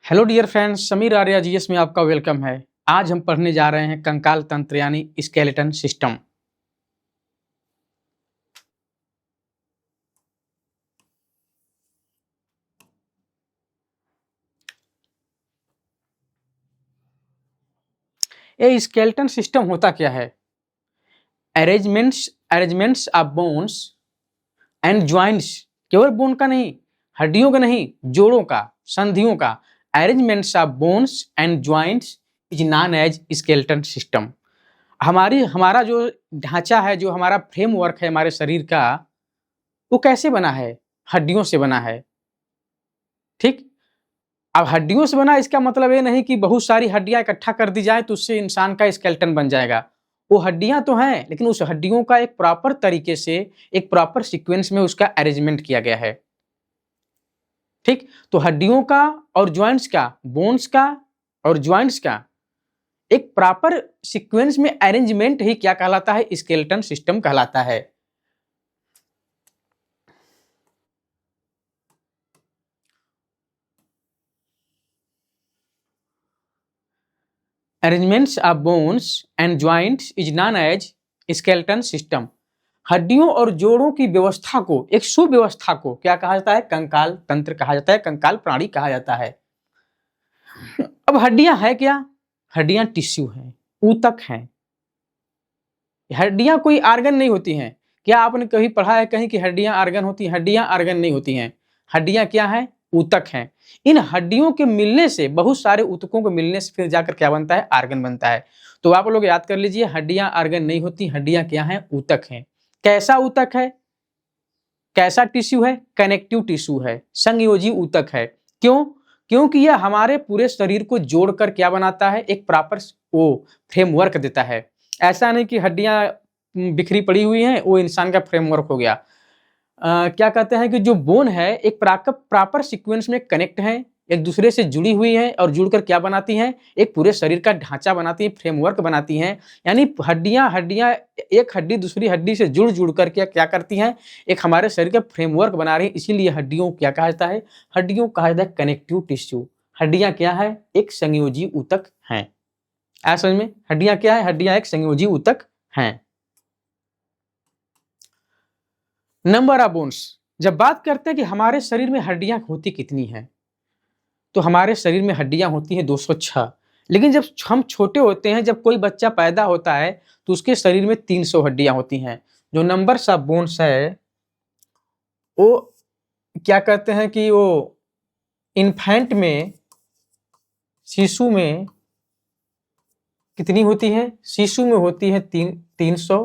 Hello dear friends, Sameer Arya GS में आपका welcome है। आज हम पढ़ने जा रहे हैं कंकाल तंत्र यानी स्केलेटन सिस्टम। ये स्केलेटन सिस्टम होता क्या है? Arrangements of bones and joints, केवल बोन का नहीं, हड्डियों का नहीं, जोड़ों का, संधियों का। Arrangements of bones and joints is known as skeleton system. हमारा जो ढांचा है, जो हमारा फ्रेमवर्क है हमारे शरीर का, वो कैसे बना है? हड्डियों से बना है। ठीक। अब हड्डियों से बना, इसका मतलब ये नहीं कि बहुत सारी हड्डियां इकट्ठा कर दी जाए तो उससे इंसान का स्केलेटन बन जाएगा। वो हड्डियां तो हैं, लेकिन उस हड्डियों का एक प्रॉपर तरीके से, एक प्रॉपर सीक्वेंस में उसका अरेंजमेंट किया गया है। ठीक। तो हड्डियों का और ज्वाइंट्स का, बोन्स का और ज्वाइंट्स का एक प्रॉपर सीक्वेंस में अरेंजमेंट ही क्या कहलाता है? स्केलेटन सिस्टम कहलाता है। Arrangements of bones and joints is known as skeleton system. हड्डियों और जोड़ों की व्यवस्था को, एक सुव्यवस्था को क्या कहा जाता है? कंकाल तंत्र कहा जाता है, कंकाल प्राणी कहा जाता है। अब हड्डियां है क्या? हड्डियां टिश्यू हैं, ऊतक हैं। हड्डियां कोई आर्गन नहीं होती हैं। क्या आपने कभी पढ़ा है कहीं कि हड्डियां आर्गन होती हैं? हड्डियां आर्गन नहीं होती हैं। हड्डियां क्या है? ऊतक हैं। इन हड्डियों के मिलने से, बहुत सारे ऊतकों के मिलने से फिर जाकर क्या बनता है? आर्गन बनता है। तो आप लोग याद कर लीजिए, हड्डियां आर्गन नहीं होती, हड्डियां क्या हैं? ऊतक हैं। कैसा ऊतक है? कैसा टिश्यू है? कनेक्टिव टिश्यू है, संयोजी ऊतक है। क्यों? क्योंकि यह हमारे पूरे शरीर को जोड़कर क्या बनाता है? एक प्रॉपर वो फ्रेमवर्क देता है। ऐसा नहीं कि हड्डियां बिखरी पड़ी हुई हैं, वो इंसान का फ्रेमवर्क हो गया। क्या कहते हैं कि जो बोन है एक प्रॉपर सीक्वेंस में कनेक्ट है, एक दूसरे से जुड़ी हुई है और जुड़कर क्या बनाती हैं? एक पूरे शरीर का ढांचा बनाती है, फ्रेमवर्क बनाती हैं। यानी हड्डियां हड्डियां एक हड्डी दूसरी हड्डी से जुड़ जुड़ कर के क्या करती हैं? एक हमारे शरीर का फ्रेमवर्क बना रही है। इसीलिए हड्डियों को क्या कहा जाता है? हड्डियों कहा जाता है कनेक्टिव टिश्यू। हड्डियां क्या है? एक संयोजी ऊतक हैं। ऐसा समझ में? हड्डियां क्या है? हड्डियां एक संयोजी ऊतक हैं। नंबर ऑफ बोन्स, जब बात करते हैं कि हमारे शरीर में हड्डियां होती कितनी हैं, तो हमारे शरीर में हड्डियां होती हैं 206। लेकिन जब हम छोटे होते हैं, जब कोई बच्चा पैदा होता है, तो उसके शरीर में 300 हड्डियां होती हैं। जो नंबर ऑफ बोन्स है, वो क्या कहते हैं कि वो इन्फेंट में, शिशु में कितनी होती है? शिशु में होती है 300।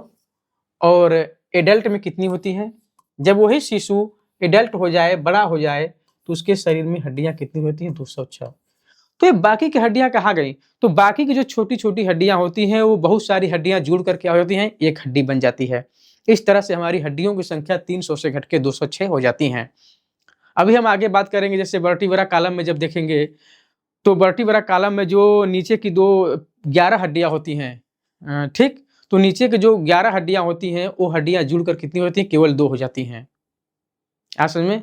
और एडल्ट में कितनी होती है? जब वही शिशु एडल्ट हो जाए, बड़ा हो जाए, तो उसके शरीर में हड्डियां कितनी होती हैं? 206। तो ये बाकी की हड्डियां कहाँ गई? तो बाकी की जो छोटी छोटी हड्डियां होती हैं, वो बहुत सारी हड्डियां जुड़ कर क्या हो जाती हैं? एक हड्डी बन जाती है। इस तरह से हमारी हड्डियों की संख्या 300 से घट के 206 हो जाती हैं। अभी हम आगे बात करेंगे, जैसे वर्टिब्रा कॉलम में जब देखेंगे, तो वर्टिब्रा कॉलम में जो नीचे की 11 हड्डियां होती हैं, ठीक। तो नीचे की जो 11 हड्डियां होती हैं, वो हड्डियां जुड़कर कितनी होती हैं? केवल 2 हो जाती हैं। आप समझ में?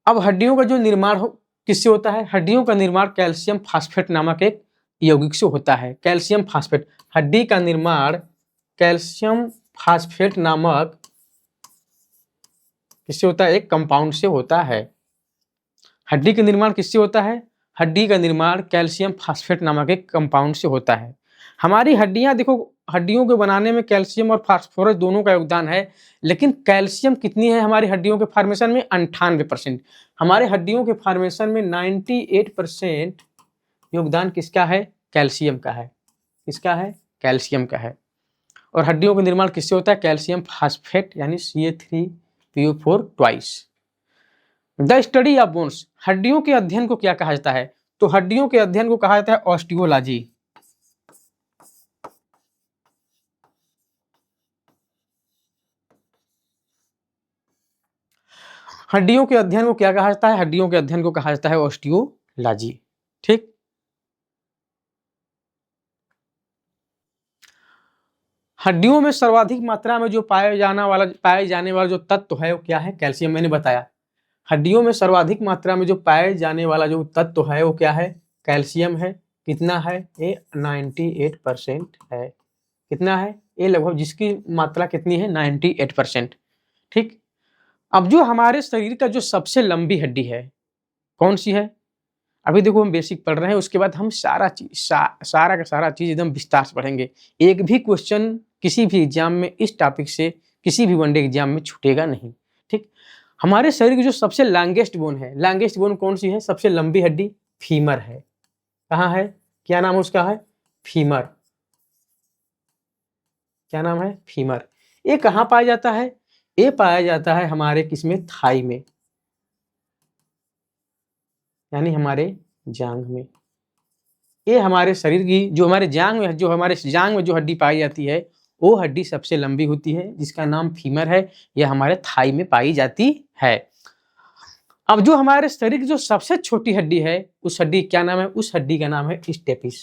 अब हड्डियों का जो निर्माण किससे होता है? हड्डियों का निर्माण कैल्शियम फास्फेट नामक एक यौगिक से होता है। कैल्शियम फास्फेट, हड्डी का निर्माण कैल्शियम फास्फेट नामक किससे होता है? एक कंपाउंड से होता है। हड्डी का निर्माण किससे होता है? हड्डी का निर्माण कैल्शियम फास्फेट नामक एक कंपाउंड से होता है। हमारी हड्डियां देखो, हड्डियों को बनाने में कैल्शियम और फास्फोरस दोनों का योगदान है। लेकिन कैल्शियम कितनी है हमारी हड्डियों के फॉर्मेशन में? 98%। हमारे हड्डियों के फॉर्मेशन में 98% योगदान किसका है? कैल्शियम का है। किसका है? कैल्शियम का है। और हड्डियों का निर्माण किससे होता है? कैल्शियम फास्फेट यानी CA3PO4 twice. The study of bones, हड्डियों के अध्ययन को क्या कहा जाता है? तो हड्डियों के अध्ययन को कहा जाता है ऑस्टियोलॉजी। हड्डियों के अध्ययन को क्या कहा जाता है? हड्डियों के अध्ययन को कहा जाता है ऑस्टियोलॉजी। ठीक। हड्डियों में सर्वाधिक मात्रा में जो पाए जाने वाला जो तत्व है, वो क्या है? कैल्शियम। मैंने बताया हड्डियों में सर्वाधिक मात्रा में जो पाए जाने वाला जो तत्व है वो क्या है? कैल्शियम है। कितना है? ये 98% है। कितना है? ये लगभग जिसकी मात्रा कितनी है? 98%। ठीक। अब जो हमारे शरीर का जो सबसे लंबी हड्डी है कौन सी है? अभी देखो हम बेसिक पढ़ रहे हैं, उसके बाद हम सारा का सारा चीज एकदम विस्तार से पढ़ेंगे। एक भी क्वेश्चन किसी भी एग्जाम में इस टॉपिक से किसी भी वनडे एग्जाम में छूटेगा नहीं। ठीक। हमारे शरीर की जो सबसे लॉन्गेस्ट बोन है, लॉन्गेस्ट बोन कौन सी है? सबसे लंबी हड्डी फीमर है। कहाँ है? क्या नाम उसका है? फीमर। क्या नाम है? फीमर। ये कहाँ पाया जाता है? ये पाया जाता है हमारे किसमें? थाई में, यानी हमारे जांघ में। ये हमारे शरीर की जो हमारे जांघ में जो हड्डी पाई जाती है वो हड्डी सबसे लंबी होती है, जिसका नाम फीमर है। यह हमारे थाई में पाई जाती है। अब जो हमारे शरीर की जो सबसे छोटी हड्डी है उस हड्डी क्या नाम है? उस हड्डी का नाम है स्टेपिस।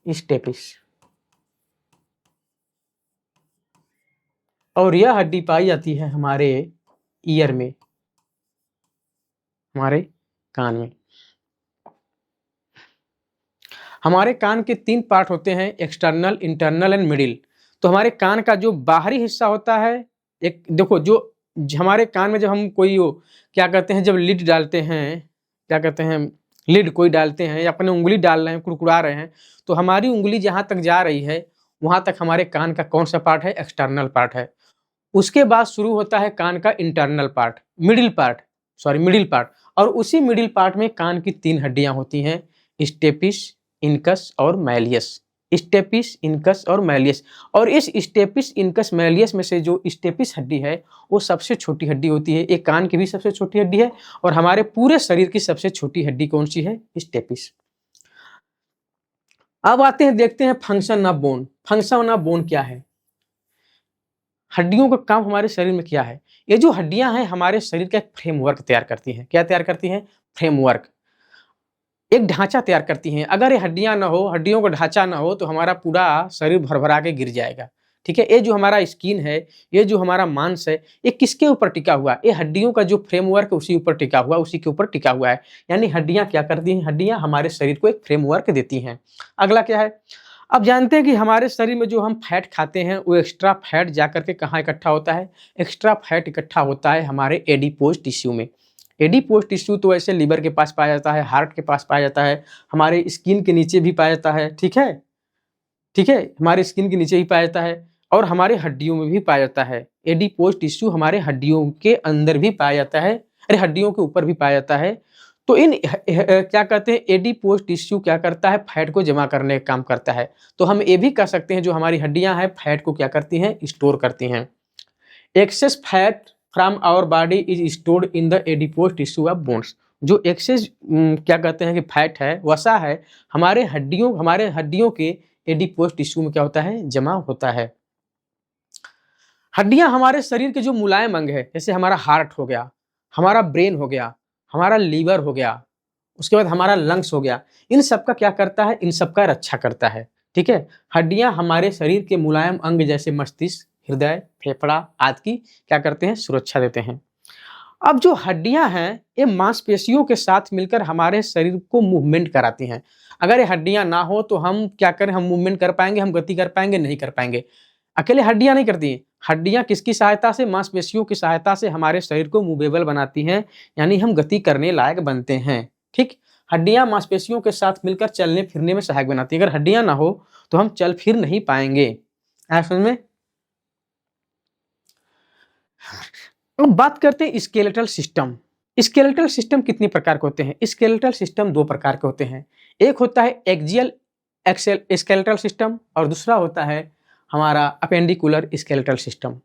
स्टेपिस। और यह हड्डी पाई जाती है हमारे ईयर में, हमारे कान में। हमारे कान के 3 पार्ट होते हैं, एक्सटर्नल, इंटरनल एंड मिडिल। तो हमारे कान का जो बाहरी हिस्सा होता है, एक देखो जो हमारे कान में जब हम कोई क्या कहते हैं, जब लिड डालते हैं, क्या कहते हैं, लिड कोई डालते हैं या अपने उंगली डाल रहे हैं, कुरकुरा रहे हैं, तो हमारी उंगली जहाँ तक जा रही है वहाँ तक हमारे कान का कौन सा पार्ट है? एक्सटर्नल पार्ट है। उसके बाद शुरू होता है कान का इंटरनल पार्ट, मिडिल पार्ट। और उसी मिडिल पार्ट में कान की 3 हड्डियां होती हैं, स्टेपिस, इनकस और मैलियस। स्टेपिस, इनकस और मैलियस। और इस स्टेपिस, इनकस, मैलियस में से जो स्टेपिस हड्डी है वो सबसे छोटी हड्डी होती है। एक कान की भी सबसे छोटी हड्डी है और हमारे पूरे शरीर की सबसे छोटी हड्डी कौन सी है? स्टेपिस। अब आते हैं, देखते हैं function of bone. Function of bone क्या है? हड्डियों का काम हमारे शरीर में क्या है? ये जो हड्डियां हैं हमारे शरीर का एक फ्रेमवर्क तैयार करती हैं। क्या तैयार करती हैं? फ्रेमवर्क, एक ढांचा तैयार करती हैं। अगर ये हड्डियां ना हो, हड्डियों का ढांचा ना हो, तो हमारा पूरा शरीर भरभरा के गिर जाएगा। ठीक है। ये जो हमारा स्किन है, ये जो हमारा मांस है, ये किसके ऊपर टिका हुआ है? ये हड्डियों का जो फ्रेमवर्क उसी ऊपर टिका हुआ, उसी के ऊपर टिका हुआ है। यानी हड्डियां क्या करती हैं? हड्डियां हमारे शरीर को एक फ्रेमवर्क देती हैं। अगला क्या है? अब जानते हैं कि हमारे शरीर में जो हम फैट खाते हैं वो एक्स्ट्रा फैट जाकर के कहाँ इकट्ठा होता है? एक्स्ट्रा फैट इकट्ठा होता है हमारे एडिपोज टिश्यू में। एडिपोज टिश्यू तो ऐसे लीवर के पास पाया जाता है, हार्ट के पास पाया जाता है, हमारे स्किन के नीचे भी पाया जाता है। ठीक है, ठीक है, हमारे स्किन के नीचे भी पाया जाता है और हमारे हड्डियों में भी पाया जाता है। एडिपोज टिश्यू हमारे हड्डियों के अंदर भी पाया जाता है, अरे हड्डियों के ऊपर भी पाया जाता है। तो इन क्या कहते हैं, एडिपोज टिश्यू क्या करता है? फैट को जमा करने का काम करता है। तो हम ये भी कह सकते हैं जो हमारी हड्डियां हैं फैट को क्या करती हैं? स्टोर करती हैं। Excess fat from our body is stored in the adipose tissue of bones. जो एक्सेस क्या कहते हैं कि फैट है, वसा है, हमारे हड्डियों के एडिपोज टिश्यू में क्या होता है? जमा होता है। हड्डियां हमारे शरीर के जो मुलायम अंग है, जैसे हमारा हार्ट हो गया, हमारा ब्रेन हो गया, हमारा लीवर हो गया, उसके बाद हमारा लंग्स हो गया, इन सब का क्या करता है? इन सब का रक्षा करता है। ठीक है। हड्डियां हमारे शरीर के मुलायम अंग जैसे मस्तिष्क, हृदय, फेफड़ा आदि की क्या करते हैं? सुरक्षा देते हैं। अब जो हड्डियां हैं ये मांसपेशियों के साथ मिलकर हमारे शरीर को मूवमेंट कराती हैं। अगर ये हड्डियां ना हो तो हम क्या करें? हम मूवमेंट कर पाएंगे? हम गति कर पाएंगे? नहीं कर पाएंगे। अकेले हड्डियां नहीं करती हैं, हड्डियां किसकी सहायता से? मांसपेशियों की सहायता से हमारे शरीर को मूवेबल बनाती हैं, यानी हम गति करने लायक बनते हैं। ठीक। हड्डियां मांसपेशियों के साथ मिलकर चलने फिरने में सहायक बनाती हैं। अगर हड्डियां ना हो तो हम चल फिर नहीं पाएंगे। आया समझ में? अब बात करते हैं स्केलेटल सिस्टम। स्केलेटल सिस्टम कितने प्रकार के होते हैं? स्केलेटल सिस्टम 2 प्रकार के होते हैं। एक होता है एक्सियल स्केलेटल सिस्टम और दूसरा होता है हमारा appendicular skeletal system.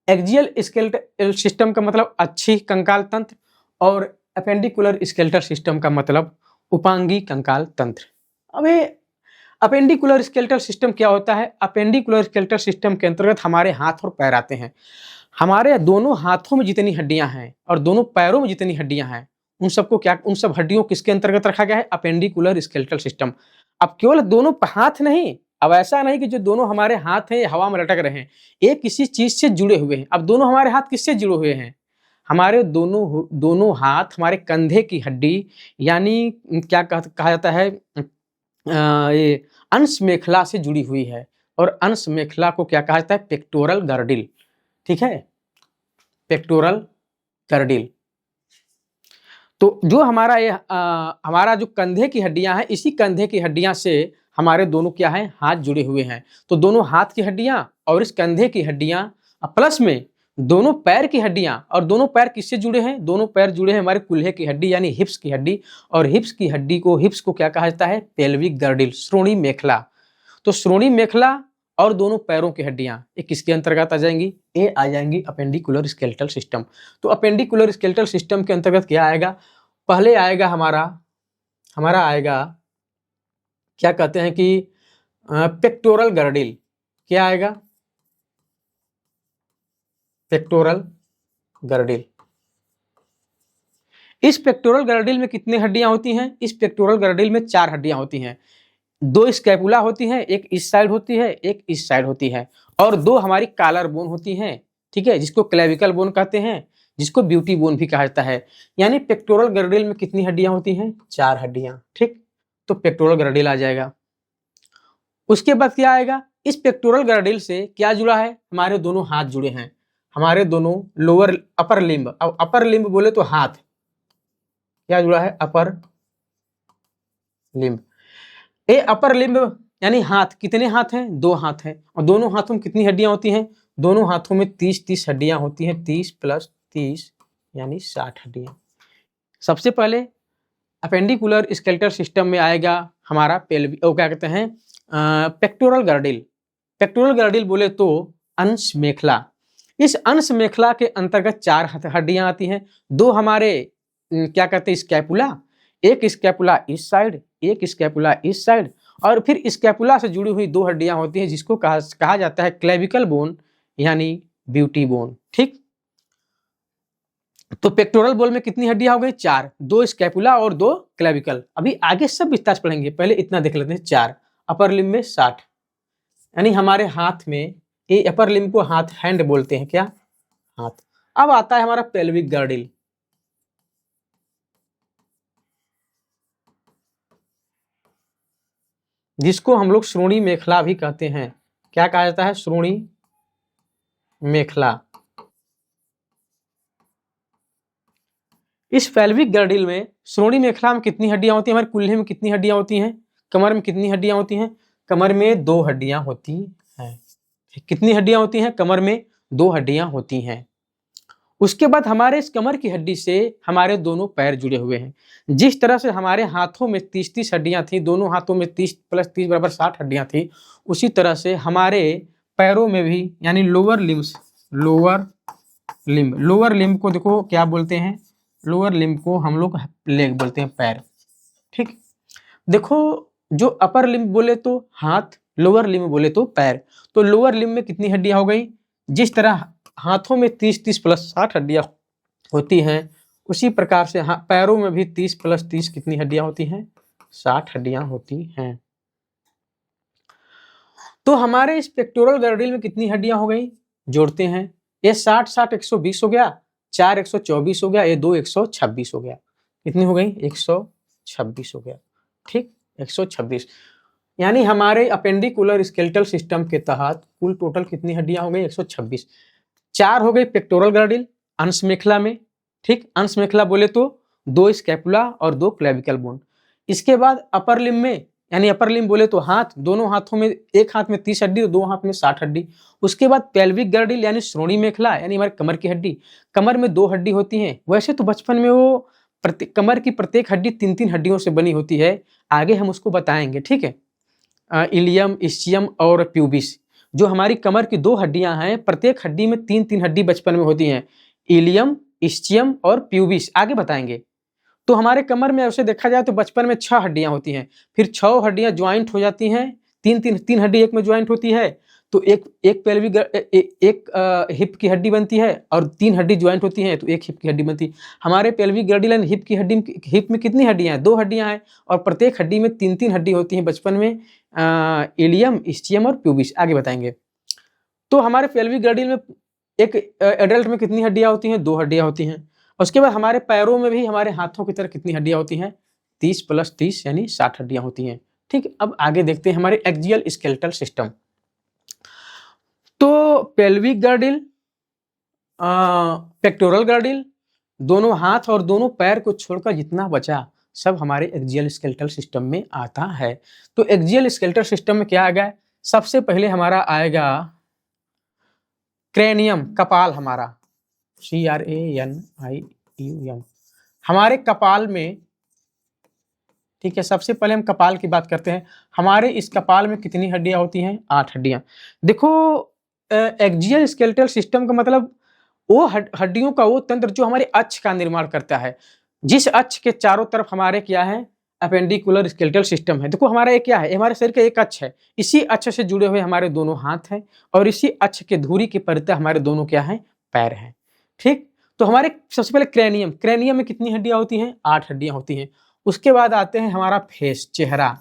Axial skeletal system का मतलब अच्छी कंकाल तंत्र और अपेंडिकुलर स्केलेटल सिस्टम का मतलब उपांगी कंकाल तंत्र। अब ये अपेंडिकुलर स्केलेटल सिस्टम क्या होता है? अपेंडिकुलर स्केलेटल सिस्टम के अंतर्गत हमारे हाथ और पैर आते हैं। हमारे दोनों हाथों में जितनी हड्डियां हैं और दोनों पैरों में जितनी हड्डियां हैं उन सब हड्डियों किसके अंतर्गत रखा गया है? Appendicular skeletal system. अब केवल दोनों हाथ नहीं, अब ऐसा नहीं कि जो दोनों हमारे हाथ हैं ये हवा में लटक रहे हैं, एक किसी चीज से जुड़े हुए हैं। अब दोनों हमारे हाथ किससे जुड़े हुए हैं? हमारे दोनों हाथ हमारे कंधे की हड्डी यानी क्या कहा जाता है, ये अंश मेखला से जुड़ी हुई है। और अंश मेखला को क्या कहा जाता है? Pectoral girdle. ठीक है, पेक्टोरल गर्डिल। तो जो हमारा जो कंधे की हड्डियां हैं, इसी कंधे की हड्डियां से हमारे दोनों क्या है, हाथ जुड़े हुए हैं। तो दोनों हाथ की हड्डियां और इस कंधे की हड्डियां प्लस में दोनों पैर की हड्डियां, और दोनों पैर किससे जुड़े हैं? दोनों पैर जुड़े हैं हमारे कुल्हे की हड्डी यानी हिप्स की हड्डी। और हिप्स को क्या कहा जाता है? पेल्विक गर्डिल, श्रोणि मेखला। तो श्रोणि मेखला और दोनों पैरों की हड्डियां ये किसके अंतर्गत आ जाएंगी? ये आ जाएंगी अपेंडिकुलर स्केलेटल सिस्टम। तो अपेंडिकुलर स्केलेटल सिस्टम के अंतर्गत क्या आएगा? पहले आएगा हमारा आएगा क्या कहते हैं कि पेक्टोरल गर्डिल। क्या आएगा? Pectoral girdle. इस पेक्टोरल गर्डिल में कितनी हड्डियां होती हैं? इस पेक्टोरल गर्डिल में 4 हड्डियां होती हैं। 2 स्कैपुला होती हैं, एक इस साइड होती है, एक इस साइड होती है, और 2 हमारी कॉलर बोन होती हैं। ठीक है, जिसको क्लेविकल बोन कहते हैं, जिसको ब्यूटी बोन भी कहा जाता है। यानी पेक्टोरल गर्डिल में कितनी हड्डियां होती हैं? 4 हड्डियां। ठीक, तो पेक्टोरल गर्डिल आ जाएगा। उसके बाद क्या आएगा? इस पेक्टोरल गर्डिल से क्या जुड़ा है? हमारे दोनों हाथ जुड़े हैं, हमारे दोनों अपर लिम्ब। अब अपर लिम्ब बोले तो हाथ, क्या जुड़ा है? Upper limb. ये अपर लिम्ब यानी हाथ, कितने हाथ हैं? 2 हाथ हैं। और दोनों हाथों में कितनी हड्डियां होती हैं? दोनों हाथों में 30 हड्डियां होती हैं। 30 + 30 यानी 60 हड्डियां। सबसे पहले अपेंडिकुलर स्केलेटल सिस्टम में आएगा हमारा क्या कहते हैं, पेक्टोरल गर्डिल। पेक्टोरल गर्डिल बोले तो अंश मेखला। इस अंश मेखला के अंतर्गत 4 हड्डियां आती हैं। 2 हमारे क्या कहते हैं, स्कैपुला, एक स्कैपुला इस साइड, एक स्कैपुला इस साइड, और फिर स्कैपुला से जुड़ी हुई 2 हड्डियां होती हैं जिसको कहा जाता है क्लेविकल बोन यानी ब्यूटी बोन। ठीक, तो पेक्टोरल बोन में कितनी हड्डियां हो गई? 4, 2 स्कैपुला और 2 क्लेविकल। अभी आगे सब विस्तार से पढ़ेंगे, पहले इतना देख लेते हैं। 4 अपर लिम्ब में 60, यानी हमारे हाथ में, ये अपर लिम्ब को हाथ, हैंड बोलते हैं। क्या? हाथ। अब आता है हमारा पेल्विक गर्डिल। जिसको हम लोग श्रोणि मेखला भी कहते हैं। क्या कहा जाता है? श्रोणि मेखला। इस पेल्विक गर्डिल में, श्रोणि मेखला में कितनी हड्डियां होती हैं? हमारे कुल्हे में कितनी हड्डियां होती हैं? कमर में कितनी हड्डियां होती हैं? कमर में 2 हड्डियां होती हैं। कितनी हड्डियां होती हैं? कमर में 2 हड्डियां होती हैं। उसके बाद हमारे इस कमर की हड्डी से हमारे दोनों पैर जुड़े हुए हैं। जिस तरह से हमारे हाथों में 30 हड्डियां थी, दोनों हाथों में 30 + 30 = 60 हड्डियां थी, उसी तरह से हमारे पैरों में भी, यानी लोअर लिम्ब को देखो क्या बोलते हैं? लोअर लिम्ब को हम लोग लेग बोलते हैं, पैर। ठीक, देखो, जो अपर लिम्ब बोले तो हाथ, लोअर लिम्ब बोले तो पैर। तो लोअर लिम्ब में कितनी हड्डियां हो गई? जिस तरह हाथों में 30 + 60 हड्डियां होती हैं, उसी प्रकार से पैरों में भी 30 + 30 कितनी हड्डियां होती हैं? 60 हड्डियां होती हैं। तो हमारे इस पेक्टोरल गर्डिल में कितनी हड्डियां हो गई? जोड़ते हैं, ये 60 120 हो गया, 4 124 हो गया, ये 2 126 हो गया। कितनी हो गई? 126 हो गया। ठीक, 126, यानी हमारे अपेंडिकुलर स्केलेटल सिस्टम के तहत कुल टोटल कितनी हड्डियां हो गई? 126। 4 हो गई पेक्टोरल गर्डिल अंश मेखला में। ठीक, अंश मेखला बोले तो 2 स्कैपुला और 2 क्लेविकल बोन। इसके बाद अपर लिम्ब में, यानी अपर लिम्ब बोले तो हाथ, दोनों हाथों में, एक हाथ में 30 हड्डी और 2 हाथ में 60 हड्डी। उसके बाद पेल्विक गर्डिल यानी श्रोणि मेखला, यानी हमारे कमर की हड्डी। कमर में 2 हड्डी होती हैं। वैसे तो बचपन में वो कमर की प्रत्येक हड्डी 3-3 हड्डियों से बनी होती है, आगे हम उसको बताएंगे। ठीक है, इलियम, इस्चियम और प्यूबिस। जो हमारी कमर की 2 हड्डियां हैं, प्रत्येक हड्डी में 3-3 हड्डी बचपन में होती हैं, इलियम, इस्चियम और प्यूबिस, आगे बताएंगे। तो हमारे कमर में ऐसे देखा जाए तो बचपन में 6 हड्डियां होती हैं, फिर 6 हड्डियां ज्वाइंट हो जाती हैं, 3 हड्डी एक में ज्वाइंट होती है, तो एक पेल्विक एक हिप की हड्डी बनती है, और 3 हड्डी ज्वाइंट होती हैं तो एक हिप की हड्डी बनती है। हमारे पेल्विक गर्डिल एंड हिप की हड्डी, हिप में कितनी हड्डियां हैं? 2 हड्डियां हैं, और प्रत्येक हड्डी में 3-3 हड्डी होती हैं बचपन में, इलियम, इस्चियम और प्यूबिस, आगे बताएंगे। तो हमारे पेल्विक गर्डिल में एक एडल्ट में कितनी हड्डियां होती हैं? 2 हड्डियां होती हैं। उसके बाद हमारे पैरों में भी हमारे हाथों की तरह कितनी हड्डियां होती हैं? 30 + 30 यानी 60 हड्डियां होती हैं। ठीक, अब आगे देखते हैं हमारे एक्सियल स्केलेटल सिस्टम। तो पेल्विक गर्डिल, पेक्टोरल गर्डिल, दोनों हाथ और दोनों पैर को छोड़कर जितना बचा सब हमारे एक्सियल स्केलेटल सिस्टम में आता है। तो एक्सियल स्केलेटल सिस्टम में क्या आएगा? सबसे पहले हमारा आएगा क्रेनियम, कपाल हमारा, CRANIUM, हमारे कपाल में। ठीक है, सबसे पहले हम कपाल की बात करते हैं। हमारे इस कपाल में कितनी हड्डियां होती हैं? 8 हड्डियां। देखो, एक्सियल स्केलेटल सिस्टम का मतलब वो हड्डियों का वो तंत्र जो हमारे अक्ष का निर्माण करता है, जिस अक्ष के चारों तरफ हमारे क्या है? अपेंडिकुलर स्केलेटल सिस्टम है। देखो हमारा ये क्या है? हमारे शरीर का एक अक्ष है, इसी अक्ष से जुड़े हुए हमारे दोनों हाथ हैं और इसी अक्ष के धुरी के परितः हमारे दोनों क्या हैं? पैर हैं। ठीक, तो हमारे सबसे पहले क्रेनियम, क्रेनियम में कितनी हड्डियां होती हैं? 8 हड्डियां होती हैं। उसके बाद आते हैं हमारा फेस, चेहरा।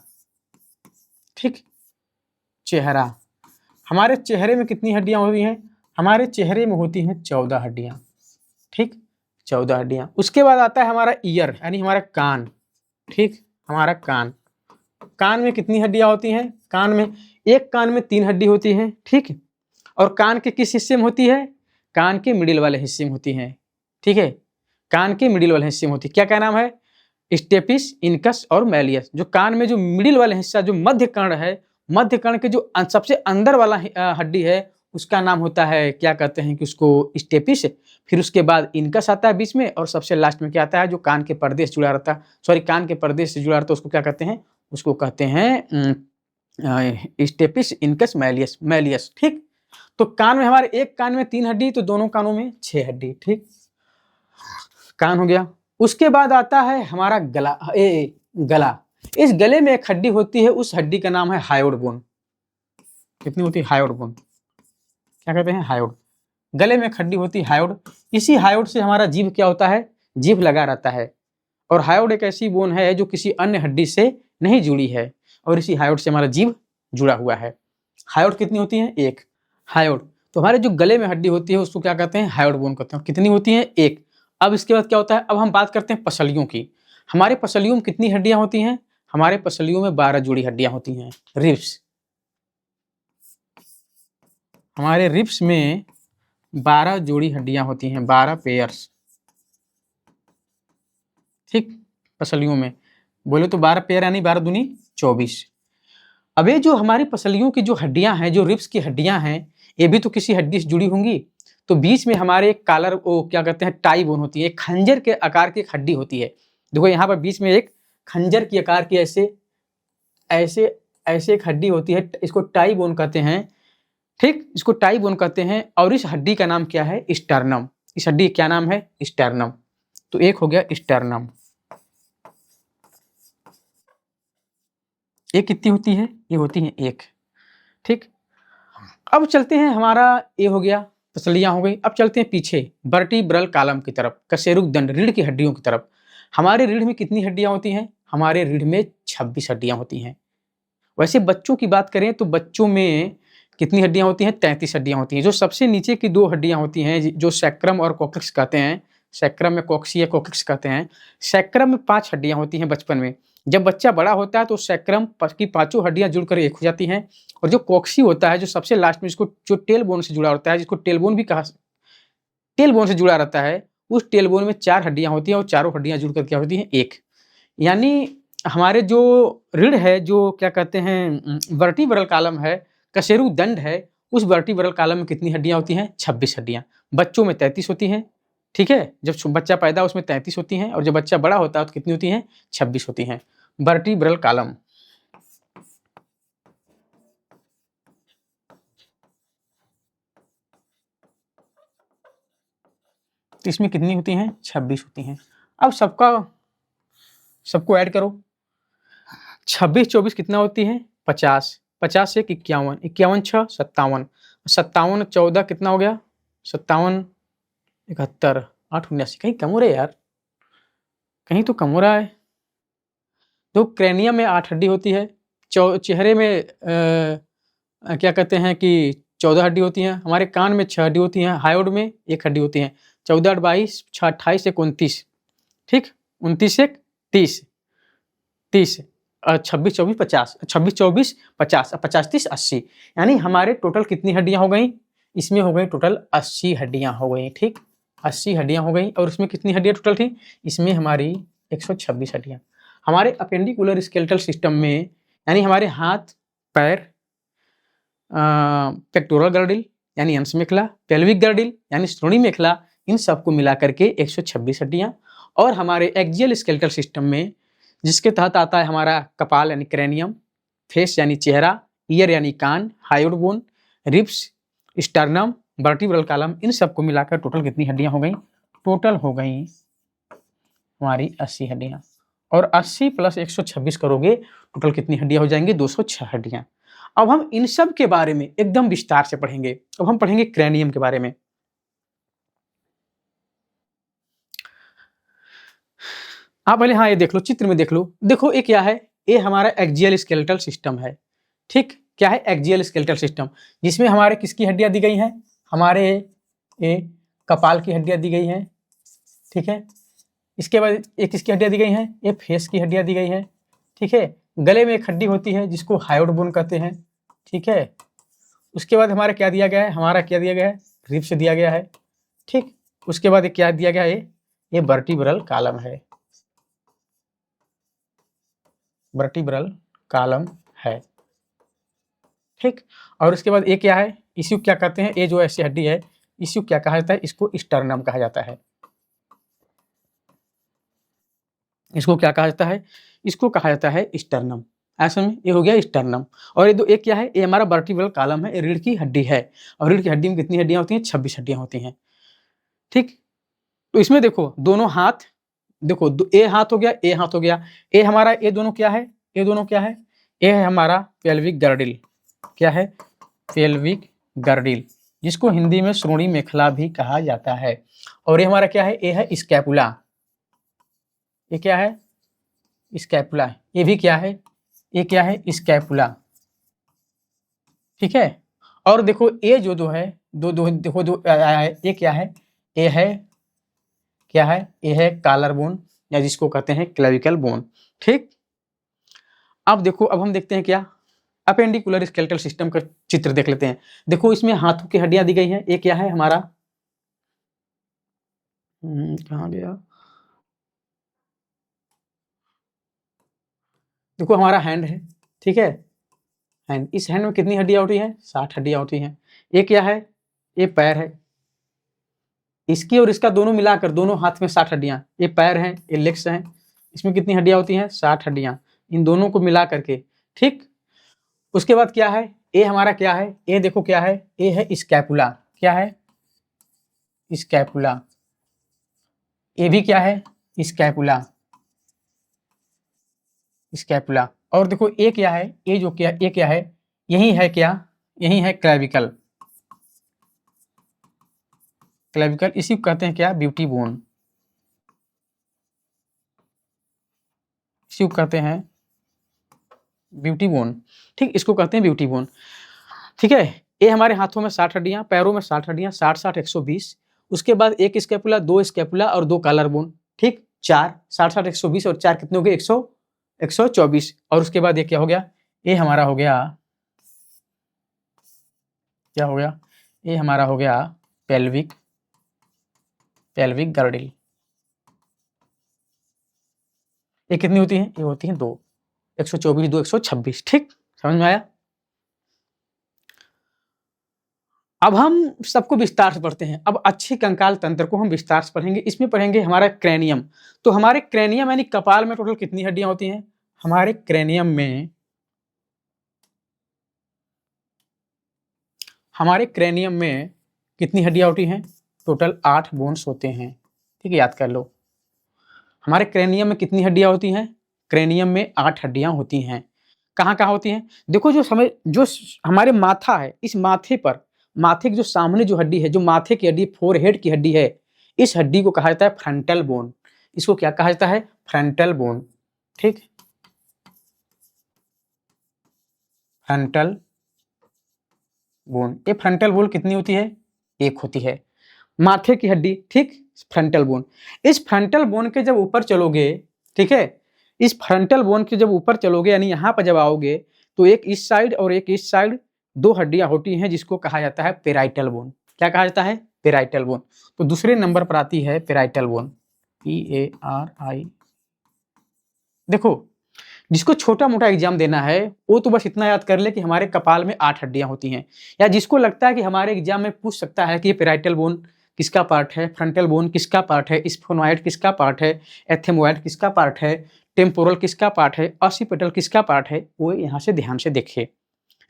ठीक, चेहरा, हमारे चेहरे में कितनी हड्डियां होती हैं? हमारे चेहरे में होती हैं 14 हड्डियां। ठीक, 14 हड्डियां। उसके बाद आता है हमारा ईयर यानी हमारा कान। ठीक, हमारा कान, कान में कितनी हड्डियां होती हैं? कान में, एक कान में 3 हड्डी होती हैं। ठीक, और कान के किस हिस्से में होती है? कान के मिडिल वाले हिस्से में होती हैं। ठीक है, कान के मिडिल वाले हिस्से में होती है। क्या क्या नाम है? स्टेपिस, इनकस और मैलियस। जो कान में जो मिडिल वाला हिस्सा, जो मध्य कर्ण है, मध्य कर्ण के जो सबसे अंदर वाला हड्डी है, उसका नाम होता है, क्या कहते हैं कि उसको स्टेपिस। फिर उसके बाद इनकस आता है बीच में, और सबसे लास्ट में क्या आता है? जो कान के पर्दे से जुड़ा रहता है, सॉरी कान के पर्दे से जुड़ा रहता है, उसको क्या कहते हैं? उसको कहते हैं स्टेपिस, इनकस, मैलियस, मैलियस। ठीक, तो कान में हमारे एक कान में 3 हड्डी, तो दोनों कानों में 6 हड्डी। ठीक, कान हो गया। उसके बाद आता है हमारा गला, गला। इस गले में एक हड्डी होती है, उस हड्डी का नाम है हायोड बोन। कितनी होती है? Hyoid bone. क्या कहते हैं? हायोड। गले में एक हड्डी होती है हायोड। इसी हायोड से हमारा जीभ क्या होता है? जीभ लगा रहता है। और हायोड एक ऐसी बोन है जो किसी अन्य हड्डी से नहीं जुड़ी है, और इसी हायोड से हमारा जीभ जुड़ा हुआ है। हायोड कितनी होती है? 1 हायोड। तो हमारे जो गले में हड्डी होती है उसको क्या कहते हैं? हायोड बोन कहते हैं। कितनी होती है? 1। अब इसके बाद क्या होता है? अब हम बात करते हैं पसलियों की। हमारे पसलियों में कितनी हड्डियां होती हैं? हमारे पसलियों में 12 जोड़ी हड्डियां होती हैं। रिब्स, हमारे रिब्स में 12 जोड़ी हड्डियां होती हैं, 12 पेयर्स। ठीक, पसलियों में बोले तो 12 पेयर यानी 12 दूनी 24। अब ये जो हमारी पसलियों की जो हड्डियां हैं, जो रिब्स की हड्डियां हैं, ये भी तो किसी हड्डी से जुड़ी होंगी। तो बीच में हमारे एक कालर, वो क्या कहते हैं? टाई बोन होती है, एक खंजर के आकार की एक हड्डी होती है। देखो यहाँ पर बीच में एक खंजर की आकार की ऐसे ऐसे ऐसे एक हड्डी होती है, इसको टाई बोन कहते हैं। ठीक, इसको टाई बोन कहते हैं। और इस हड्डी का नाम क्या है? स्टर्नम। इस हड्डी का क्या नाम है? स्टर्नम। तो एक हो गया स्टर्नम। ये कितनी होती है? ये होती है 1। ठीक, अब चलते हैं, हमारा ये हो गया, पसलियां हो गई। अब चलते हैं पीछे वर्टिब्रल कॉलम की तरफ, कशेरुक दंड, रीढ़ की हड्डियों की तरफ। हमारे रीढ़ में कितनी हड्डियां होती हैं? हमारे रीढ़ में 26 हड्डियां होती हैं। वैसे बच्चों की बात करें तो बच्चों में कितनी हड्डियां होती हैं? 33 हड्डियां होती हैं। जो सबसे नीचे की 2 हड्डियां होती हैं, जो सैक्रम और कोक्सिक्स कहते हैं, सैक्रम में कोक्सिया, कोक्सिक्स कहते हैं। सैक्रम में 5 हड्डियां होती हैं बचपन में। जब बच्चा बड़ा होता है तो सैक्रम की 5 हड्डियां जुड़कर एक हो जाती हैं। और जो कोक्सी होता है, जो सबसे लास्ट में, जिसको जो टेल बोन से जुड़ा होता है, जिसको टेल बोन भी कहा, टेल बोन से जुड़ा रहता है, उस टेल बोन में 4 हड्डियां होती हैं, और चारों हड्डियां जुड़कर क्या होती हैं? 1। यानी हमारे जो रीढ़ है, जो क्या कहते हैं, वर्टिब्रल कॉलम है, कशेरुक दंड है, उस वर्टिब्रल कॉलम में कितनी हड्डियां होती हैं? 26 हड्डियां। बच्चों में 33 होती हैं। ठीक है, जब बच्चा पैदा उसमें 33 होती हैं, और जब बच्चा बड़ा होता है तो कितनी होती हैं? 26 होती हैं। Vertebral column. तो इसमें कितनी होती हैं? 26 होती हैं। अब सबको ऐड करो। 26 24 कितना होती है? 50। 50 से 51, 51 6 57, 57 14 कितना हो गया? 57 71 8 79। कहीं कम हो रहा है यार, कहीं तो कम हो रहा है। तो क्रेनियम में 8 हड्डी होती है, चेहरे में क्या कहते हैं कि 14 हड्डी होती हैं, हमारे कान में 6 हड्डी होती हैं, हायोड में 1 हड्डी होती है। 14 8 22 6 28 1 29, ठीक, 29 1 30, 30 26 24 50, 26 24 50, 50 30 80, यानी हमारे टोटल कितनी हड्डियां हो गई? इसमें हो गई टोटल 80 हड्डियां हो गई, ठीक, 80 हड्डियां हो गई। और इसमें कितनी हड्डियां टोटल थी? इसमें हमारी 126 हड्डियां। हमारे अपेंडिकुलर स्केलेटल सिस्टम में यानी हमारे हाथ, पैर, पेक्टोरल गर्डिल यानी अंश मेखला, पेल्विक गर्डिल यानी श्रोणी मेखला, इन सबको मिला करके 126 हड्डियां। और हमारे एक्सियल स्केलेटल सिस्टम में जिसके तहत आता है हमारा कपाल यानी क्रेनियम, फेस यानी चेहरा, ईयर यानी कान, hyoid bone, ribs, sternum, vertebral column, इन सबको मिलाकर टोटल कितनी हड्डियां हो गई? टोटल हो गई हमारी 80 हड्डियां। और 80 प्लस 126 करोगे टोटल कितनी हड्डियां हो जाएंगी? 206 हड्डियां। अब हम इन सब के बारे में एकदम विस्तार से पढ़ेंगे। अब हम पढ़ेंगे क्रेनियम के बारे में। आप पहले हाँ ये देख लो, चित्र में देख लो। देखो ये क्या है? ये हमारा एक्सियल स्केलेटल सिस्टम है, ठीक। क्या है? एक्सियल स्केलेटल सिस्टम, जिसमें हमारे किसकी हड्डियां दी गई हैं? हमारे ये कपाल की हड्डियां दी गई हैं, ठीक है। इसके बाद एक किसकी हड्डियां दी गई हैं? ये फेस की हड्डियां दी गई हैं, ठीक है। गले में एक हड्डी होती है जिसको हायोड बोन कहते हैं, ठीक है। उसके बाद हमारा क्या दिया गया है? हमारा क्या दिया गया है? रिब्स दिया गया है, ठीक। उसके बाद क्या दिया गया है? ये वर्टिब्रल कॉलम है, वर्टिब्रल कॉलम है, ठीक। और उसके बाद ये क्या है? इसको क्या कहते हैं? ये जो ऐसी हड्डी है इसको क्या कहा जाता है? इसको स्टर्नम कहा जाता है। इसको क्या कहा जाता है? इसको कहा जाता है स्टर्नम। ऐसे में ये हो गया स्टर्नम। और ये दो एक क्या है? ये हमारा वर्टिब्रल कॉलम है, ये रीढ़ की हड्डी है। और रीढ़ की हड्डी में कितनी हड्डियां होती हैं? 26 हड्डियां होती हैं, ठीक। तो इसमें देखो दोनों हाथ, देखो ए हाथ हो गया, ए हाथ हो गया। ए हमारा, ये दोनों क्या है? ये दोनों क्या है? ये है हमारा पेल्विक गर्डिल। क्या है? पेल्विक गर्डिल, जिसको हिंदी में श्रोणी मेखला भी कहा जाता है। और ये हमारा क्या है? ये है स्कैपुला। ये क्या है? स्कैपुला। ये भी क्या है? ये क्या है? स्कैपुला, ठीक है। और देखो ये जो दो है, दो दो देखो दो ये क्या है? ये है क्या है? ये है कॉलर बोन, या जिसको कहते हैं क्लेविकल बोन, ठीक। अब देखो, अब हम देखते हैं क्या? अपेंडिकुलर स्केलेटल सिस्टम का चित्र देख लेते हैं। देखो इसमें हाथों की हड्डियां दी गई हैं। ये क्या है हमारा? कहाँ गया? देखो हमारा हैंड है, ठीक है। हैंड, इस हैंड में कितनी हड्डियां होती हैं? 60 हड्डियां होती हैं। ये क्या है? ये पैर है। इसकी और इसका दोनों मिलाकर, दोनों हाथ में 60 हड्डियां। ये पैर हैं, ये लेग्स हैं। इसमें कितनी हड्डियां होती हैं? 60 हड्डियां। इन दोनों को मिला करके, ठीक। उसके बाद क्या है? ये हमारा क्या है? ये देखो क्या है? ये है स्कैपुला। क्या है? स्कैपुला। ये भी क्या है? Scapula, scapula. और देखो ये क्या है? ये जो क्या, ये क्या है? यही है क्या? यही है क्लेविकल। क्लेविकल, इसी को कहते हैं क्या? Beauty bone. इसी को कहते हैं ब्यूटी बोन, ठीक। इसको कहते हैं ब्यूटी बोन, ठीक है। ये हमारे हाथों में 60 हड्डियां, पैरों में 60 हड्डियां, 60 60 120। उसके बाद एक स्कैपुला, 2 स्कैपुला और 2 कॉलर बोन, ठीक। 4 60 60 120 और 4 कितने हो गए? 124। और उसके बाद ये क्या हो गया? ये हमारा हो गया, क्या हो गया? ये हमारा हो गया पेल्विक, पेल्विक गर्डिल। ये कितनी होती है? ये होती है 2, 124 2 126, ठीक। समझ में आया? अब हम सबको विस्तार से पढ़ते हैं। अब अच्छे कंकाल तंत्र को हम विस्तार से पढ़ेंगे। इसमें पढ़ेंगे हमारा क्रेनियम। तो हमारे क्रेनियम यानी कपाल में टोटल कितनी हड्डियां होती हैं? हमारे क्रेनियम में, हमारे क्रेनियम में कितनी हड्डियां होती हैं? टोटल 8 बोन्स होते हैं, ठीक है, याद कर लो। हमारे क्रेनियम में कितनी हड्डियां होती हैं? क्रेनियम में 8 हड्डियां होती हैं। कहाँ कहाँ होती हैं? देखो जो हमारे माथा है, इस माथे पर, माथे के जो सामने जो हड्डी है, जो माथे की हड्डी, फोरहेड की हड्डी है, इस हड्डी को कहा जाता है फ्रंटल बोन। इसको क्या कहा जाता है? फ्रंटल बोन, ठीक। Frontal bone. ये फ्रंटल बोन कितनी होती है? एक होती है। माथे की हड्डी, ठीक, फ्रंटल बोन। इस फ्रंटल बोन के जब ऊपर चलोगे, ठीक है, इस फ्रंटल बोन के जब ऊपर चलोगे यानी यहाँ पर जब आओगे तो एक इस साइड और एक इस साइड दो हड्डियां होती हैं जिसको कहा जाता है पेराइटल बोन। क्या कहा जाता है? Parietal bone. तो दूसरे नंबर पर आती है पेराइटल बोन, PARI। देखो, जिसको छोटा मोटा एग्जाम देना है वो तो बस इतना याद कर ले कि हमारे कपाल में 8 हड्डियां होती हैं, या जिसको लगता है कि हमारे एग्जाम में पूछ सकता है कि ये पेराइटल बोन किसका पार्ट है, फ्रंटल बोन किसका पार्ट है, स्फेनोइड किसका पार्ट है, एथेमोइड किसका पार्ट है, टेम्पोरल किसका पार्ट है, ऑसिपिटल किसका पार्ट है, वो यहाँ से ध्यान से देखे।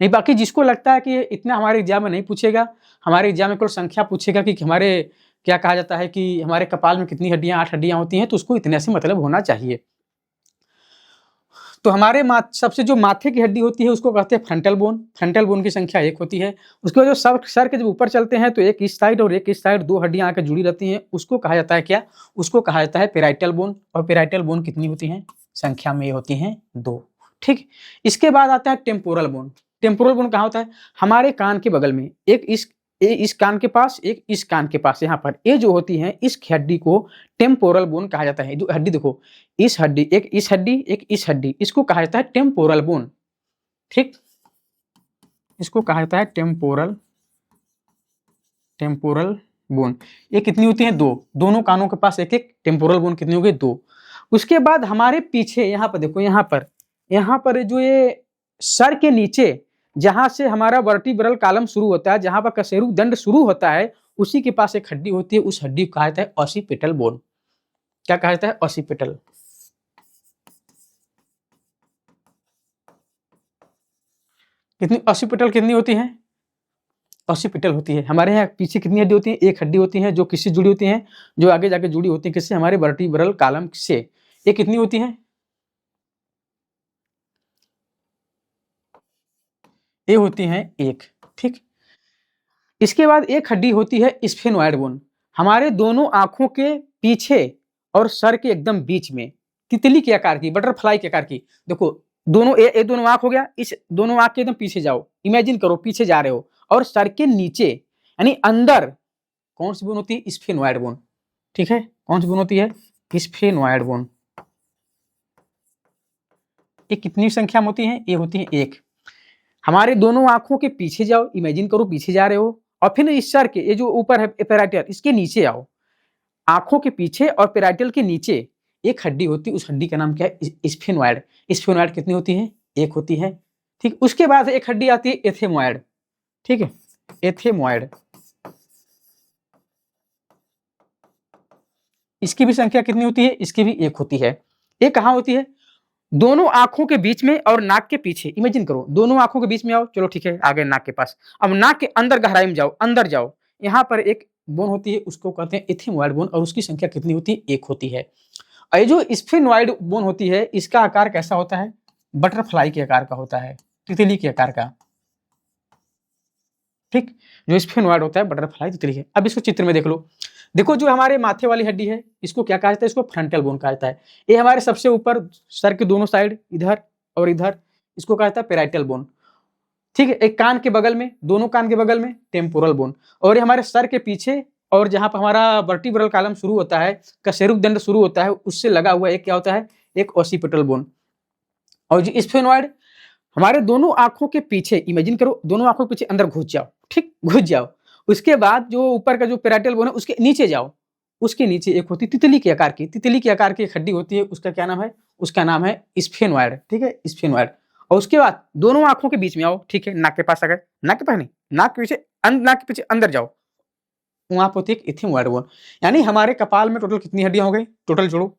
नहीं, बाकी जिसको लगता है कि इतना हमारे एग्जाम में नहीं पूछेगा, हमारे एग्जाम में केवल संख्या पूछेगा कि हमारे क्या कहा जाता है कि हमारे कपाल में कितनी हड्डियां, 8 हड्डियां होती हैं, तो उसको इतने से मतलब होना चाहिए। तो हमारे सबसे जो माथे की हड्डी होती है उसको कहते हैं फ्रंटल बोन। फ्रंटल बोन की संख्या 1 होती है। उसके बाद जो सर के जब ऊपर चलते हैं तो एक इस साइड और एक इस साइड दो हड्डियां आकर जुड़ी रहती हैं, उसको कहा जाता है क्या? उसको कहा जाता है पेराइटल बोन। और पेराइटल बोन कितनी होती हैं? संख्या में ये होती हैं 2। ठीक, इसके बाद आता है टेम्पोरल बोन। टेम्पोरल बोन कहाँ होता है? हमारे कान के बगल में, एक इस कान के पास, एक इस कान के पास, यहाँ पर ये जो होती है इस हड्डी को टेम्पोरल बोन कहा जाता है। जो हड्डी देखो, इस हड्डी, एक इस हड्डी, एक इस हड्डी, इसको कहा जाता है टेम्पोरल बोन। ठीक, इसको कहा जाता है टेम्पोरल बोन। ये कितनी होती है? 2। दोनों कानों के पास एक एक। टेम्पोरल बोन कितनी हो गई? 2। उसके बाद हमारे पीछे यहाँ पर देखो, यहाँ पर जो ये सर के नीचे जहां से हमारा वर्टिब्रल कॉलम शुरू होता है, जहां पर कशेरुक दंड शुरू होता है, उसी के पास एक हड्डी होती है, उस हड्डी को कहा जाता है ऑसिपिटल बोन। क्या कहा जाता है? ऑसिपिटल। कितनी ऑसिपिटल कितनी होती है? ऑसिपिटल होती है। हमारे यहाँ पीछे कितनी हड्डी होती है? एक हड्डी होती है, जो किससे जुड़ी होती है? जो आगे जाके जुड़ी होती है किससे? हमारे वर्टिब्रल कॉलम से। ये कितनी होती है? ये होती है 1। ठीक, इसके बाद एक हड्डी होती है स्फेनोइड बोन। हमारे दोनों आंखों के पीछे और सर के एकदम बीच में, तितली के आकार की, बटरफ्लाई के आकार की। देखो, दोनों ये दोनों आंख हो गया, इस दोनों आंख के एकदम पीछे जाओ, इमेजिन करो पीछे जा रहे हो, और सर के नीचे यानी अंदर कौन सी बोन होती है? Sphenoid bone. ठीक है, कौन सी बोन होती है? Sphenoid bone. ये कितनी संख्या में होती है? ये होती है 1। हमारे दोनों आंखों के पीछे जाओ, इमेजिन करो पीछे जा रहे हो, और फिर इस सर के, ये जो ऊपर है पेराइटल, इसके नीचे आओ। आंखों के पीछे और पेराइटल के नीचे एक हड्डी होती है, उस हड्डी का नाम क्या है? स्फेनोइड। स्फेनोइड कितनी होती है? 1 होती है। ठीक, उसके बाद एक हड्डी आती है एथेमोइड। ठीक है, एथेमोइड। इसकी भी संख्या कितनी होती है? इसकी भी 1 होती है। ये कहाँ होती है? दोनों आंखों के बीच में और नाक के पीछे। इमेजिन करो, दोनों आंखों के बीच में आओ, चलो ठीक है, आ गए नाक के पास। अब नाक के अंदर गहराई में जाओ, अंदर जाओ, यहाँ पर एक बोन होती है, उसको कहते हैं एथेमोइड बोन, और उसकी संख्या कितनी होती है? 1 होती है। और ये जो स्फेनोइड बोन होती है, इसका आकार कैसा होता है? बटरफ्लाई के आकार का होता है, तितली के आकार का। ठीक, जो स्फेनोइड होता है बटरफ्लाई तितली है। अब इसको चित्र में देख लो। देखो, जो हमारे माथे वाली हड्डी है, इसको क्या कहा जाता है? इसको फ्रंटल बोन कहा जाता है। ये हमारे सबसे ऊपर सर के दोनों साइड, इधर और इधर, इसको कहा जाता है पेराइटल बोन। ठीक है, एक कान के बगल में, दोनों कान के बगल में टेम्पोरल बोन, और ये हमारे सर के पीछे और जहां पर हमारा वर्टिब्रल कॉलम शुरू होता है, कशेरुक दंड शुरू होता है, उससे लगा हुआ एक क्या होता है? एक ऑसिपिटल बोन। और जो स्फेनोइड हमारे दोनों आंखों के पीछे, इमेजिन करो, दोनों आंखों के पीछे अंदर घुस जाओ। ठीक, घुस जाओ। उसके बाद जो ऊपर का जो पेराइटल बोन है, उसके नीचे जाओ। उसके नीचे एक होती है तितली के आकार की, तितली के आकार की एक हड्डी होती है, उसका क्या नाम है? उसका नाम है स्फेनोइड। ठीक है, स्फेनोइड। और उसके बाद दोनों आंखों के बीच में आओ। ठीक है, नाक के पास आ गए, नाक के पास नहीं, नाक के पीछे, नाक के पीछे अंदर जाओ, वहां पर होती है एथेमोइड बोन। यानी हमारे कपाल में टोटल कितनी हड्डियां हो गई? टोटल जोड़ो,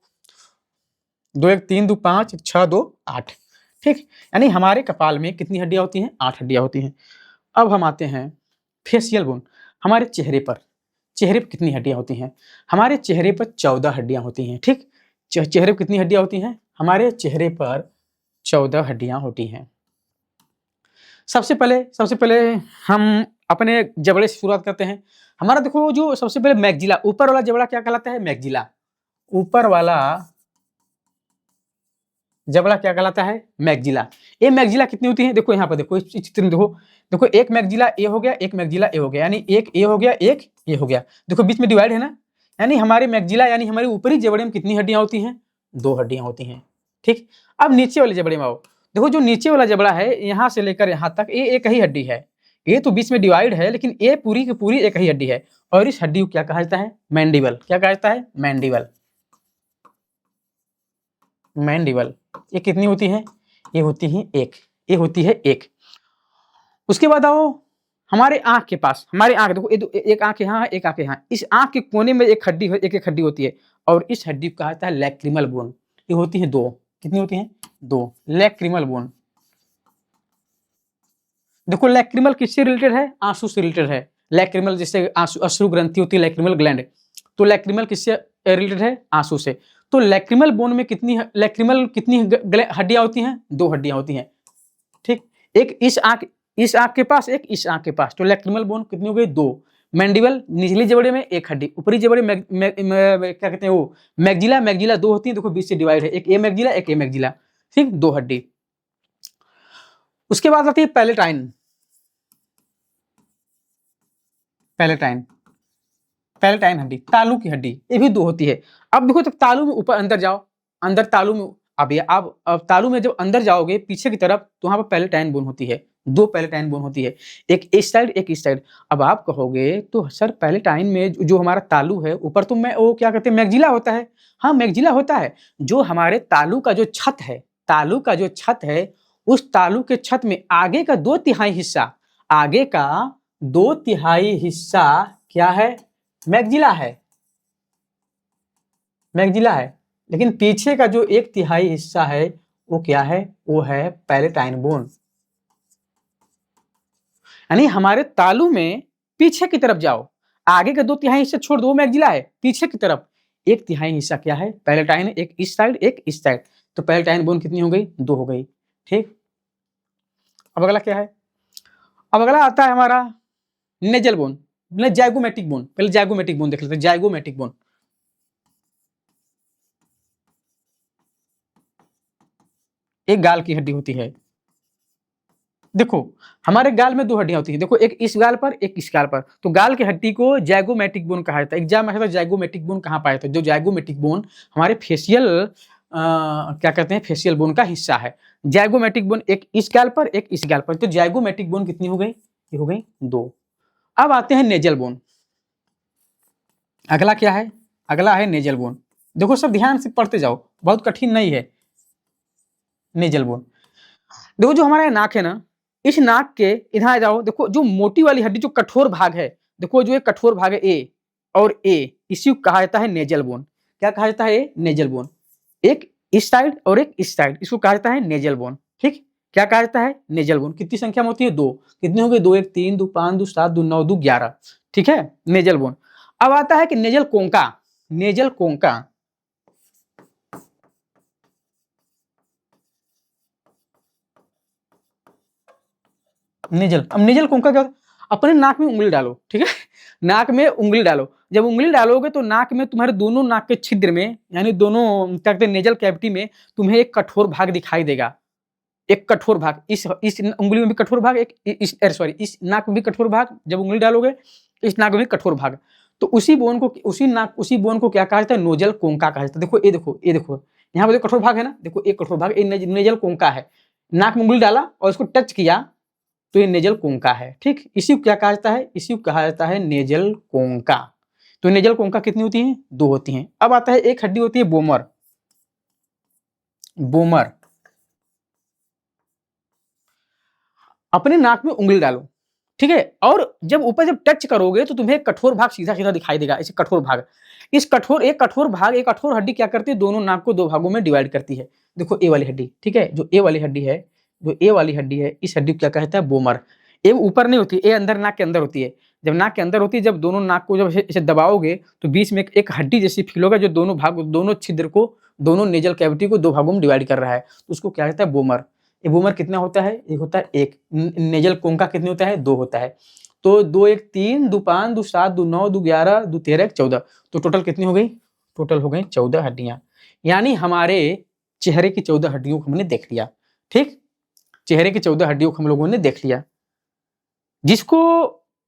2 1 3 2 5 1 6 2 8। ठीक, यानी हमारे कपाल में कितनी हड्डियां होती हैं? 8 हड्डियां होती हैं। अब हम आते हैं फेशियल बोन। हमारे चेहरे पर कितनी हड्डियां होती हैं? हमारे चेहरे पर 14 हड्डियां होती हैं। ठीक, चेहरे पर कितनी हड्डियां होती हैं? हमारे चेहरे पर 14 हड्डियां होती हैं। सबसे पहले हम अपने जबड़े से शुरुआत करते हैं। हमारा देखो, जो सबसे पहले मैग्जिला, ऊपर वाला जबड़ा क्या कहलाता है? मैग्जिला। ऊपर वाला जबड़ा क्या कहलाता है? मैग्जिला। ये मैग्जिला कितनी होती है? देखो यहाँ पर, देखो इस चित्र में देखो, देखो एक मैग्जिला ए हो गया, एक मैग्जिला ए हो गया, यानी एक ए हो गया, एक ए हो गया। देखो बीच में डिवाइड है ना, यानी हमारे मैग्जिला यानी हमारे ऊपरी जबड़े में कितनी हड्डियां होती हैं? 2 हड्डियां होती हैं। ठीक, अब नीचे वाले जबड़े में आओ। देखो जो नीचे वाला जबड़ा है यहाँ से लेकर यहाँ तक, ये एक ही हड्डी है। ये तो बीच में डिवाइड है, लेकिन ये पूरी की पूरी एक ही हड्डी है। और इस हड्डी को क्या कहा जाता है? मैंडिबल। क्या कहा जाता है? मैंडिबल। मैंडिबल। ये कितनी होती है? ये होती है एक। ये होती है एक। उसके बाद आओ हमारे आंख के पास। हमारे आंख देखो, एक आंख यहाँ है, एक आंख यहाँ। इस आंख के कोने में एक हड्डी, एक हड्डी होती है, और इस हड्डी को कहा जाता है लैक्रिमल बोन। ये होती है 2। कितनी होती है? 2। Lacrimal bone. देखो लैक्रिमल किससे रिलेटेड है? आंसू से रिलेटेड है। लैक्रिमल जैसे आंसू, अश्रु ग्रंथि होती है, लैक्रिमल ग्लैंड, तो लैक्रिमल किससे रिलेटेड है? आंसू से। तो लैक्रिमल बोन में कितनी हड्डियां होती हैं? 2 हड्डियां होती हैं। ठीक, एक इस आंख के पास, एक इस आंख के पास, तो लैक्रिमल बोन कितनी हो गई? 2। मैंडिबल निचली जबड़े में एक हड्डी, ऊपरी जबड़े में क्या कहते हैं वो? मैग्जिला। मैग्जिला 2 होती है, देखो बीच से डिवाइड है, एक ए मैग्जिला, एक ए मैग्जिला। ठीक, 2 हड्डी। उसके बाद आती है पैलेटाइन। पैलेटाइन, पैलेटाइन हड्डी, तालू की हड्डी, ये भी 2 होती है। अब देखो, तो तालू में ऊपर अंदर जाओ, अंदर तालू में, अब तालू में जब अंदर जाओगे पीछे की तरफ, तो वहां पर पैलेटाइन बोन होती है। 2 पैलेटाइन बोन होती है, एक इस साइड, एक इस साइड। अब आप कहोगे तो सर पैलेटाइन में जो हमारा तालू है ऊपर, तो मैं वो क्या कहते हैं? मैग्जिला होता है। हाँ, मैग्जिला होता है। जो हमारे तालू का जो छत है, तालू का जो छत है, उस तालू के छत में आगे का 2/3 हिस्सा, आगे का 2/3 हिस्सा क्या है? मैग्जिला है। मैग्जिला है। लेकिन पीछे का जो 1/3 हिस्सा है वो क्या है? वो है पैलेटाइन बोन। यानी हमारे तालू में पीछे की तरफ जाओ, आगे का 2/3 हिस्सा छोड़ दो, वो मैग्जिला है। पीछे की तरफ 1/3 हिस्सा क्या है? पैलेटाइन। एक इस साइड, एक इस साइड, तो पैलेटाइन बोन कितनी हो गई? 2 हो गई। ठीक, अब अगला क्या है? अब अगला आता है हमारा नेजल बोन, जाइगोमेटिक बोन। पहले जाइगोमेटिक बोन देख लेते हैं। जाइगोमेटिक बोन एक गाल की हड्डी होती है। देखो हमारे गाल में 2 हड्डियां होती हैं। देखो एक इस गाल पर, एक इस गाल पर, तो गाल की हड्डी को जाइगोमेटिक बोन कहा जाता है। एग्जाम में आता है जाइगोमेटिक बोन कहाँ पाया था? जो जाइगोमेटिक बोन हमारे फेशियल क्या कहते हैं? फेशियल बोन का हिस्सा है। जाइगोमेटिक बोन एक इस गाल पर, एक इस गाल पर, तो जाइगोमेटिक बोन कितनी हो गई? ये हो गई 2। अब आते हैं नेजल बोन। अगला क्या है? अगला है नेजल बोन। देखो सब ध्यान से पढ़ते जाओ, बहुत कठिन नहीं है। नेजल बोन, देखो जो हमारा नाक है ना, इस नाक के इधर आ जाओ। देखो जो मोटी वाली हड्डी, जो कठोर भाग है, देखो जो एक कठोर भाग है ए और ए, इसी को कहा जाता है नेजल बोन। क्या कहा जाता है? Nasal bone. एक इस साइड और एक इस साइड, इसको कहा जाता है नेजल बोन। ठीक, क्या कहा जाता है? Nasal bone. कितनी संख्या में होती है? 2। कितने हो गए? 2 1 3 2 5 2 7 2 9 2 11। ठीक है, नेजल बोन। अब आता है कि nasal concha. Nasal concha, nasal. अब नेजल कोंका क्या होता है? अपने नाक में उंगली डालो। ठीक है, नाक में उंगली डालो। जब उंगली डालोगे तो नाक में, तुम्हारे दोनों नाक के छिद्र में, यानी दोनों क्या कहते हैं, नेजल कैविटी में, तुम्हें एक कठोर भाग दिखाई देगा। एक कठोर भाग, इस उंगली में भी कठोर भाग, एक इस नाक में भी कठोर भाग। जब उंगली डालोगे इस नाक में भी कठोर भाग, तो उसी बोन को, उसी बोन को क्या कहा जाता है? नोजल कोंका कहा जाता है। देखो ये देखो, ये देखो, यहाँ पर कठोर भाग है ना, देखो एक कठोर भाग, ये नेजल कोंका है। नाक में उंगली डाला और इसको टच किया तो ये नेजल कोंका है। ठीक, इसी को क्या कहा जाता है? इसी को कहा जाता है नेजल कोंका। तो नेजल कोंका कितनी होती हैं? 2 होती हैं। अब आता है एक हड्डी होती है बोमर। बोमर, अपने नाक में उंगली डालो। ठीक है, और जब ऊपर जब टच करोगे तो तुम्हें एक कठोर भाग सीधा सीधा दिखाई देगा। इसे कठोर भाग, इस कठोर, एक कठोर भाग, एक कठोर हड्डी क्या करती है? दोनों नाक को 2 भागों में डिवाइड करती है। देखो ए वाली हड्डी, ठीक है, जो ए वाली हड्डी है, जो ए वाली हड्डी है, इस हड्डी को क्या कहता है? बोमर। ए ऊपर नहीं होती, ए अंदर, नाक के अंदर होती है। जब नाक के अंदर होती है, जब दोनों नाक को जब इसे दबाओगे तो बीच में एक हड्डी जैसी फील होगा, जो दोनों भाग, दोनों छिद्र को, दोनों नेजल कैविटी को 2 भागों में डिवाइड कर रहा है, तो उसको क्या कहता है? बोमर। ये बोमर कितना होता है? एक होता है 1। नेजल कोंका कितने होता है? 2 होता है। तो 2 1 3 2 5 2 7 2 9 2 11 2 13 14, तो टोटल कितनी हो गई? टोटल हो गई 14 हड्डियां। यानी हमारे चेहरे की 14 हड्डियों को हमने देख लिया। ठीक, चेहरे की 14 हड्डियों को हम लोगों ने देख लिया। जिसको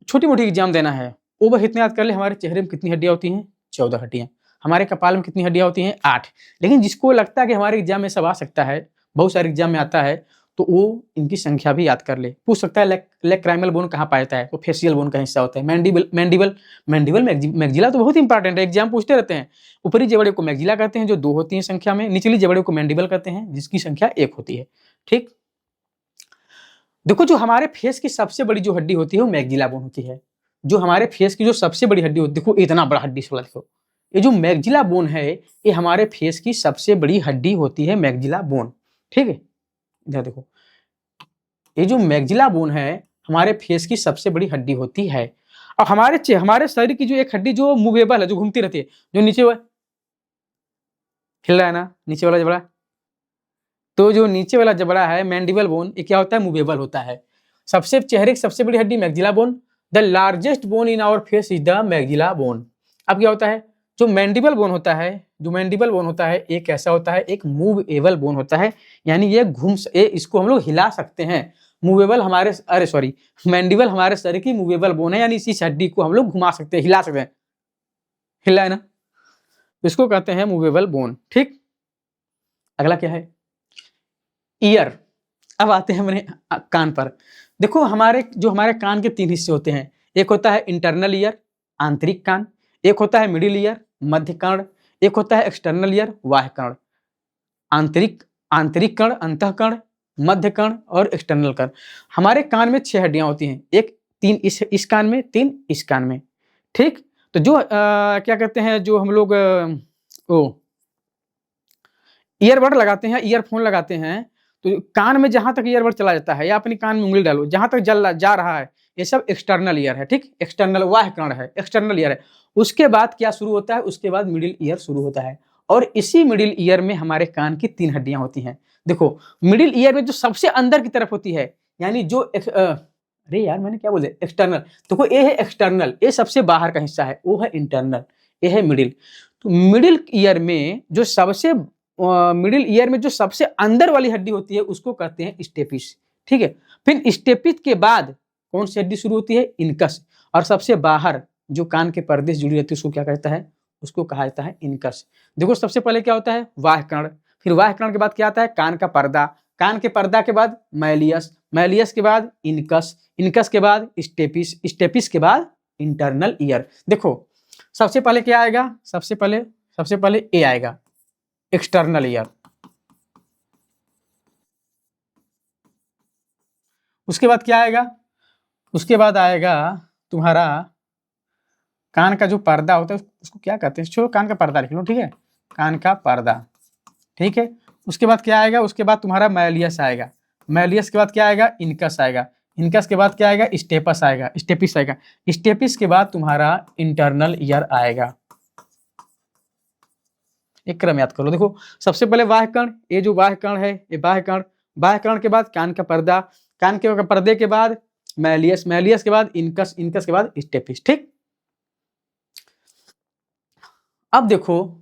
छोटी मोटी एग्जाम देना है वो बस इतना याद कर ले, हमारे चेहरे में कितनी हड्डियां होती हैं, 14 हड्डियां। हमारे कपाल में कितनी हड्डियां होती हैं, 8। लेकिन जिसको लगता है कि हमारे एग्जाम में सब आ सकता है, बहुत सारे एग्जाम में आता है, तो वो इनकी संख्या भी याद कर ले। पूछ सकता है लेग क्राइमल बोन कहाँ पाया जाता है, तो फेशियल बोन का हिस्सा होता है। मैंडिबल मैग्जिला तो बहुत इंपॉर्टेंट है, एग्जाम पूछते रहते हैं। ऊपरी जबड़े को मैग्जिला कहते हैं, जो 2 होती है संख्या में। निचली जबड़े को मैंडिबल कहते हैं, जिसकी संख्या 1 होती है। ठीक, देखो जो हमारे फेस की सबसे बड़ी जो हड्डी होती है वो मैग्जिला बोन होती है। जो हमारे फेस की जो सबसे बड़ी हड्डी होती है, देखो इतना बड़ा हड्डी वाला, देखो ये जो मैग्जिला बोन है, ये हमारे फेस की सबसे बड़ी हड्डी होती है, मैग्जिला बोन। ठीक है, इधर देखो, ये जो मैग्जिला बोन है हमारे फेस की सबसे बड़ी हड्डी होती है। और हमारे शरीर की जो एक हड्डी जो मूवेबल है, जो घूमती रहती है, जो नीचे हिल रहा है ना, नीचे वाला जबड़ा, तो जो नीचे वाला जबड़ा है मैंडिबल बोन, ये क्या होता है, मूवेबल होता है। चेहरे की सबसे बड़ी हड्डी maxilla bone. The largest bone in our face is the maxilla bone. अब क्या होता है, जो मैंडिबल बोन होता है, एक कैसा होता है, एक मूवेबल बोन होता है। यानी ये इसको हम लोग हिला सकते हैं। मैंडिबल हमारे शरीर की मूवेबल बोन है, यानी इस हड्डी को हम लोग घुमा सकते हैं, हिला सकते हैं। हिला है ना, इसको कहते हैं मूवेबल बोन। ठीक, अगला क्या है, ईयर। अब आते हैं अपने कान पर। देखो हमारे कान के 3 हिस्से होते हैं। एक होता है इंटरनल ईयर, आंतरिक कान। एक होता है मिडिल ईयर, मध्य कर्ण। एक होता है एक्सटर्नल ईयर, बाह्य कर्ण। आंतरिक कर्ण, अंतःकर्ण, मध्य कर्ण और एक्सटर्नल कर्ण। हमारे कान में 6 हड्डियां होती हैं, 3 इस कान में, 3 इस कान में। ठीक, तो जो क्या कहते हैं, जो हम लोग ईयरबड लगाते हैं, ईयरफोन लगाते हैं, तो कान में जहां तक ईयरबड चला जाता है, या अपनी कान में उंगली डालो, जहां तक जा रहा है, ये सब एक्सटर्नल ईयर है। ठीक, एक्सटर्नल बाह्य कर्ण है, एक्सटर्नल ईयर है। उसके बाद क्या शुरू होता है, उसके बाद मिडिल ईयर शुरू होता है। और इसी मिडिल ईयर में हमारे कान की 3 हड्डियां होती हैं। देखो मिडिल ईयर में जो सबसे अंदर की तरफ होती है, यानी जो अरे यार मैंने क्या बोले, एक्सटर्नल। देखो ये है एक्सटर्नल, ये सबसे बाहर का हिस्सा है, वो है इंटरनल, ये है मिडिल। तो मिडिल ईयर में जो सबसे अंदर वाली हड्डी होती है उसको कहते हैं स्टेपिस। ठीक है, फिर स्टेपिस के बाद कौन सी हड्डी शुरू होती है, इनकस। और सबसे बाहर जो कान के पर्दे से जुड़ी रहती है उसको क्या कहता है, उसको कहा जाता है इनकस। देखो सबसे पहले क्या होता है, बाह्य कर्ण। फिर बाह्य कर्ण के बाद क्या आता है, कान का पर्दा। कान के पर्दा के बाद मैलियस। मैलियस के बाद इनकस। इनकस के बाद स्टेपिस। स्टेपिस के बाद इंटरनल ईयर। देखो सबसे पहले क्या आएगा, सबसे पहले ए आएगा, एक्सटर्नल ईयर। उसके बाद क्या आएगा, उसके बाद आएगा तुम्हारा कान का जो पर्दा होता है उसको क्या कहते हैं, छोड़ो कान का पर्दा लिख लो। ठीक है, कान का पर्दा। ठीक है, उसके बाद क्या आएगा, उसके बाद तुम्हारा मैलियस आएगा। मैलियस के बाद क्या आएगा, इनकस आएगा। इनकस के बाद क्या आएगा, स्टेपिस आएगा। स्टेपिस के बाद तुम्हारा इंटरनल ईयर आएगा। एक क्रम याद करो। देखो सबसे पहले बाह्य कर्ण, ये जो बाह्य कर्ण है ये बाह्य कर्ण। बाह्य कर्ण के बाद कान का पर्दा। कान के पर्दे के बाद मैलियस। मैलियस के बाद इनकस। इनकस के बाद स्टेपिस। ठीक, अब देखो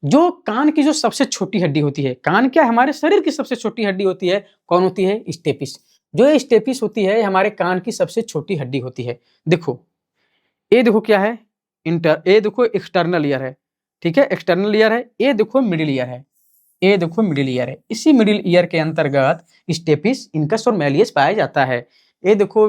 जो कान की जो सबसे छोटी हड्डी होती है, कान क्या हमारे शरीर की सबसे छोटी हड्डी होती है, कौन होती है, स्टेपिस। जो ये स्टेपिस होती है हमारे कान की सबसे छोटी हड्डी होती है। देखो ये देखो क्या है, ये देखो एक्सटर्नल ईयर है। ठीक है, एक्सटर्नल ईयर है। ये देखो मिडिल ईयर है। ये देखो मिडिल ईयर है। इसी मिडिल ईयर के अंतर्गत स्टेपिस, इनकस और मैलियस पाया जाता है। ये देखो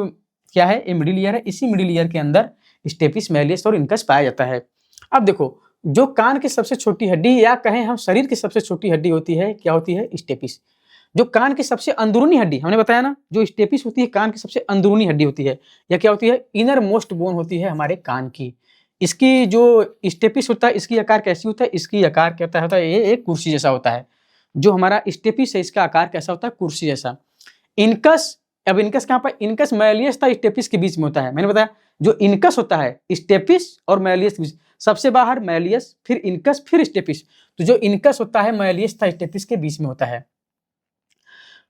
क्या है, ये मिडिल ईयर है। इसी मिडिल ईयर के अंदर स्टेपिस, मैलियस और इनकस पाया जाता है। अब देखो जो कान की सबसे छोटी हड्डी, या कहें हम शरीर की सबसे छोटी हड्डी होती है, क्या होती है, स्टेपिस। जो कान की सबसे अंदरूनी हड्डी, हमने बताया ना, जो स्टेपिस होती है कान की सबसे अंदरूनी हड्डी होती है, या क्या होती है, इनर मोस्ट बोन होती है हमारे कान की। इसकी जो स्टेपिस होता है, इसकी आकार कैसी होता है, इसकी आकार क्या होता है, ये एक कुर्सी जैसा होता है। जो हमारा स्टेपिस है इसका आकार कैसा होता है, कुर्सी जैसा। इनकस, अब इनकस कहाँ पर, इनकस मैलियस था स्टेपिस के बीच में होता है। मैंने बताया जो इनकस होता है स्टेपिस और मैलियस के बीच, सबसे बाहर मैलियस, फिर इनकस, फिर स्टेपिस। तो जो इनकस होता है मैलियस था स्टेपिस के बीच में होता है।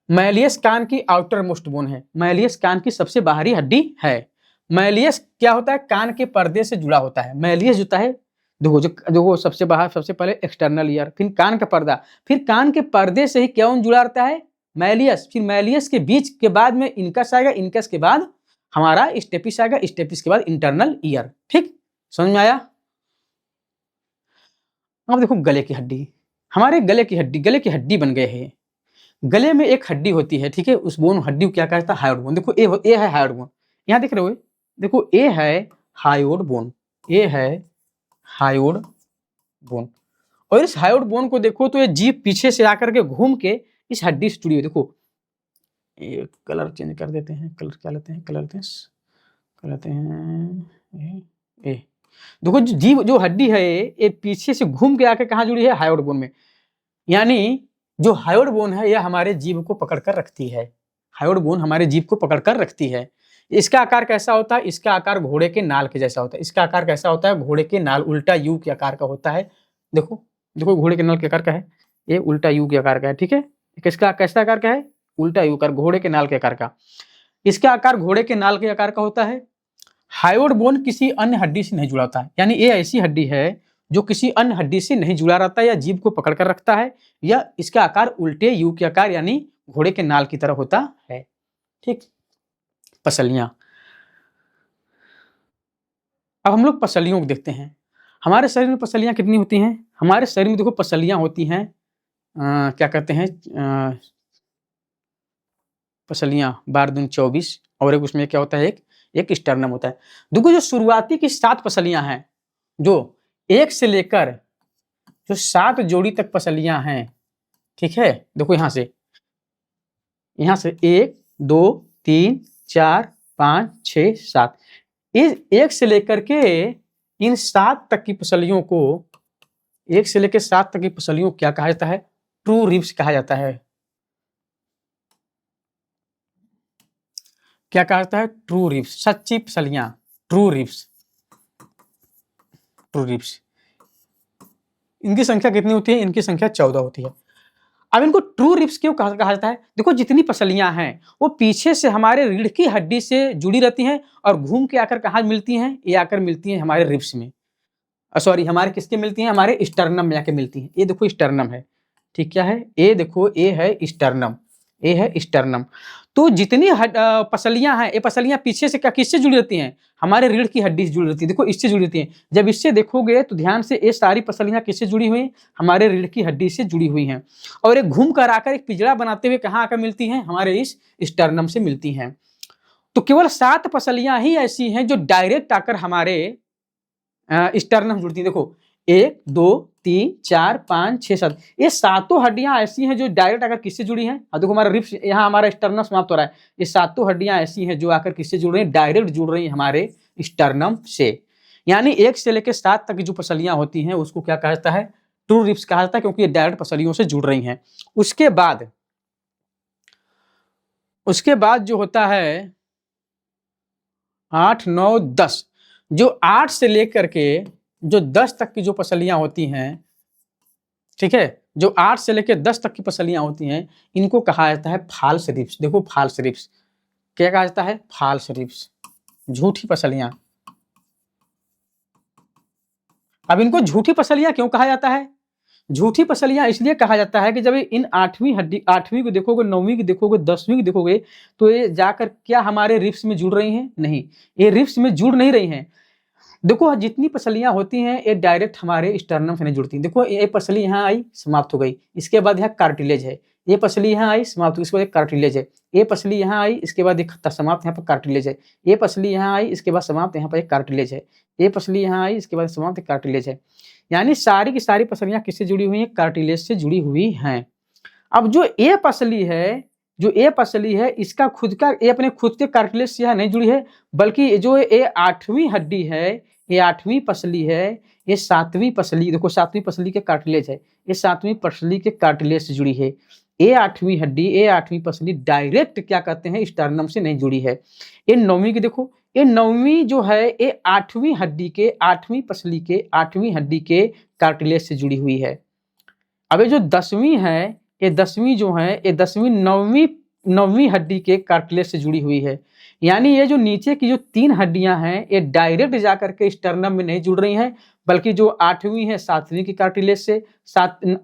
मैलियस कान की आउटर मोस्ट बोन है। मैलियस कान की सबसे बाहरी हड्डी है। मैलियस क्या होता है, कान के पर्दे से जुड़ा होता है। मैलियस होता है देखो सबसे बाहर सबसे पहले एक्सटर्नल ईयर, फिर कान का पर्दा, फिर कान के पर्दे से ही कौन जुड़ा रहता है, मैलियस, फिर मैलियस के बीच के बाद में इनकस आएगा, इनकस के बाद हमारा स्टेपिस आएगा, स्टेपिस के बाद इंटरनल ईयर। ठीक, समझ में आया। अब देखो गले की हड्डी, हमारे गले की हड्डी बन गए हैं। गले में एक हड्डी होती है, ठीक है, उस बोन हड्डी को क्या कहता है, हायोड बोन। देखो ए है हायोड बोन, यहाँ देख रहे हो, देखो ए है हायोड बोन, ए है हायोड बोन। और इस हायोड बोन को देखो तो ये जीभ पीछे से आकर के घूम के इस हड्डी से जुड़ी हुई। देखो ये कलर चेंज कर देते हैं, कलर क्या लेते हैं, कलर लेते हैं ए। देखो जो जीभ जो हड्डी है ये पीछे से घूम के आके कहाँ जुड़ी है, हायोड बोन में। यानी जो हायोड बोन है यह हमारे जीभ को पकड़ कर रखती है, हायोड बोन हमारे जीभ को पकड़ कर रखती है। इसका आकार कैसा होता है, इसका आकार घोड़े के नाल के जैसा होता है। इसका आकार कैसा होता है, घोड़े के नाल, उल्टा यू के आकार का होता है। देखो देखो घोड़े के नाल के आकार का है, ये उल्टा यू के आकार का है, ठीक है। किसका कैसा आकार का है, उल्टा यू आकार, घोड़े के नाल के आकार का। इसका आकार घोड़े के नाल के आकार का होता है। हायोड बोन किसी अन्य हड्डी से नहीं जुड़ा होता है, यानी ये ऐसी हड्डी है जो किसी अन्य हड्डी से नहीं जुड़ा रहता है या जीभ को पकड़ कर रखता है, या इसका आकार उल्टे यू के आकार यानी घोड़े के नाल की तरह होता है। ठीक, पसलियां। अब हम लोग पसलियों को देखते हैं। हमारे शरीर में पसलियां कितनी होती हैं, हमारे शरीर में देखो पसलियां होती हैं, क्या कहते हैं, पसलियां 12 दूनी 24, और एक उसमें क्या होता है, एक स्टर्नम होता है। देखो जो शुरुआती की 7 पसलियां हैं, जो 1 से लेकर जो 7 जोड़ी तक पसलियां हैं, ठीक है। देखो यहाँ से 1 2 3 4 5 6 7, इस 1 से लेकर के इन 7 तक की पसलियों को, 1 से लेकर 7 तक की पसलियों को क्या कहा जाता है, ट्रू रिब्स कहा जाता है। क्या कहा जाता है, ट्रू रिब्स, सच्ची पसलियां, ट्रू रिब्स, ट्रू रिब्स। इनकी संख्या कितनी होती है, इनकी संख्या 14 होती है। अब इनको ट्रू रिब्स क्यों कहा जाता है, देखो जितनी पसलियां हैं वो पीछे से हमारे रीढ़ की हड्डी से जुड़ी रहती हैं और घूम के आकर कहाँ मिलती हैं, ये आकर मिलती हैं हमारे रिब्स में, सॉरी हमारे किसके मिलती हैं, हमारे स्टर्नम में आके मिलती हैं। ये देखो स्टर्नम है, ठीक, क्या है, ये देखो ये है स्टर्नम, ये है स्टर्नम। तो जितनी पसलियां हैं, ये पसलियां पीछे से किससे जुड़ी रहती हैं, हमारे रीढ़ की हड्डी से जुड़ी रहती है। देखो इससे जुड़ी रहती हैं। जब इससे देखोगे तो ध्यान से, ये सारी पसलियां किससे जुड़ी हुई हैं, हमारे रीढ़ की हड्डी से जुड़ी हुई हैं। और एक घूम कर आकर एक पिंजरा बनाते हुए कहाँ आकर मिलती हैं, हमारे इस स्टर्नम से मिलती हैं। तो केवल 7 पसलियां ही ऐसी हैं जो डायरेक्ट आकर हमारे स्टर्नम जुड़ती है। देखो 1 2 3 4 5 6 7, ये सातों हड्डियां ऐसी हैं जो डायरेक्ट आकर किससे जुड़ी हैं। देखो हमारा रिब्स, यहाँ हमारा स्टर्नम समाप्त हो रहा है। ये सातों हड्डियां ऐसी हैं जो आकर किससे जुड़ रही हैं, डायरेक्ट जुड़ रही हैं हमारे स्टर्नम से। यानी 1 से लेकर 7 तक की जो पसलियां होती हैं उसको क्या कहा जाता है, ट्रू रिब्स कहा जाता है, क्योंकि ये डायरेक्ट पसलियों से जुड़ रही हैं। उसके बाद जो होता है 8 9 10, जो 8 से लेकर के जो 10 तक की जो पसलियां होती हैं, ठीक है, जो 8 से लेकर 10 तक की पसलियां होती हैं, इनको कहा जाता है फाल्स रिब्स। देखो फाल्स रिब्स, क्या कहा जाता है, फाल्स रिब्स, झूठी पसलियां। अब इनको झूठी पसलियां क्यों कहा जाता है, झूठी पसलियां इसलिए कहा जाता है कि जब इन 8वीं को देखोगे, 9वीं को देखोगे, 10वीं को देखोगे, तो ये जाकर क्या हमारे रिब्स में जुड़ रही हैं, नहीं, ये रिब्स में जुड़ नहीं रही हैं। देखो जितनी पसलियां होती हैं ये डायरेक्ट हमारे स्टर्नम से नहीं जुड़ती। देखो ये पसली यहाँ आई, समाप्त हो गई, इसके बाद यहाँ कार्टिलेज है, ये पसली यहाँ आई, समाप्त हो गई, इसके बाद कार्टिलेज है, ये पसली यहाँ आई, इसके बाद एक समाप्त, यहाँ पर कार्टिलेज है, ये पसली यहाँ आई, इसके बाद समाप्त, यहाँ पर एक कार्टिलेज है, ये पसली यहाँ आई, इसके बाद समाप्त, कार्टिलेज है। यानी सारी की सारी पसलियां किससे जुड़ी हुई हैं, कार्टिलेज से जुड़ी हुई हैं। अब जो ये पसली है, जो ये पसली है, इसका खुद का, ये अपने खुद के कार्टिलेज से यहाँ नहीं जुड़ी है, बल्कि जो ये 8वीं हड्डी है, ये 8वीं पसली है, ये 7वीं पसली, देखो 7वीं पसली के कार्टिलेज है, ये 7वीं पसली के कार्टिलेज से जुड़ी है। ये 8वीं हड्डी, ये 8वीं पसली डायरेक्ट क्या कहते हैं, स्टर्नम से नहीं जुड़ी है। ये 9वीं की देखो, ये 9वीं जो है ये 8वीं हड्डी के, 8वीं पसली के, 8वीं हड्डी के कार्टिलेज से जुड़ी हुई है। अब ये जो 10वीं है, ये 10वीं जो है, ये 10वीं 9वीं 9वीं हड्डी के कार्टिलेज से जुड़ी हुई है। यानी ये जो नीचे की जो 3 हड्डियां हैं ये डायरेक्ट जाकर के स्टर्नम में नहीं जुड़ रही हैं, बल्कि जो 8वीं है 7वीं की कार्टिलेज से,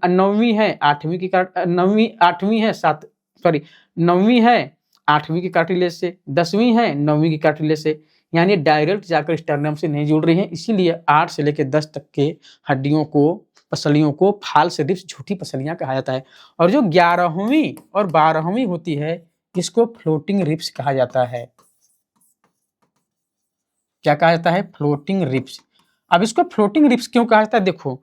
9वीं है 8वीं की 8वीं है 9वीं है 8वीं की कार्टिलेज से, 10वीं है 9वीं की कार्टिलेज से। यानी डायरेक्ट जाकर स्टर्नम से नहीं जुड़ रही है, इसीलिए 8 से लेकर 10 तक के हड्डियों को, पसलियों को फाल्स रिब्स, झूठी पसलियां कहा जाता है। और जो 11वीं और 12वीं होती है इसको फ्लोटिंग रिब्स कहा जाता है। क्या कहा जाता है? Floating ribs. अब इसको फ्लोटिंग रिब्स क्यों कहा जाता है? देखो,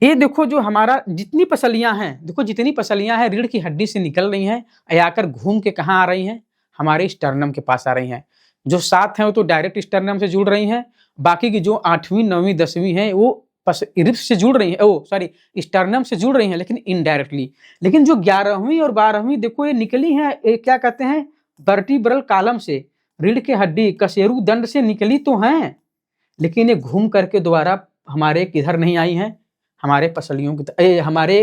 ये देखो जो हमारा जितनी पसलियां हैं, देखो जितनी पसलियां हैं रीढ़ की हड्डी से निकल रही हैं, आकर घूम के कहाँ आ रही हैं? हमारे स्टर्नम के पास आ रही हैं। जो 7 हैं वो तो डायरेक्ट स्टर्नम से जुड़ रही हैं, बाकी की जो 8वीं 9वीं 10वीं हैं वो रिब्स से जुड़ रही हैं, स्टर्नम से जुड़ रही हैं लेकिन इनडायरेक्टली। लेकिन जो 11वीं और 12वीं देखो ये निकली हैं, क्या कहते हैं, वर्टिब्रल कॉलम से, रीढ़ की हड्डी कशेरू दंड से निकली तो हैं, लेकिन ये घूम करके दोबारा हमारे किधर नहीं आई हैं? हमारे पसलियों की हमारे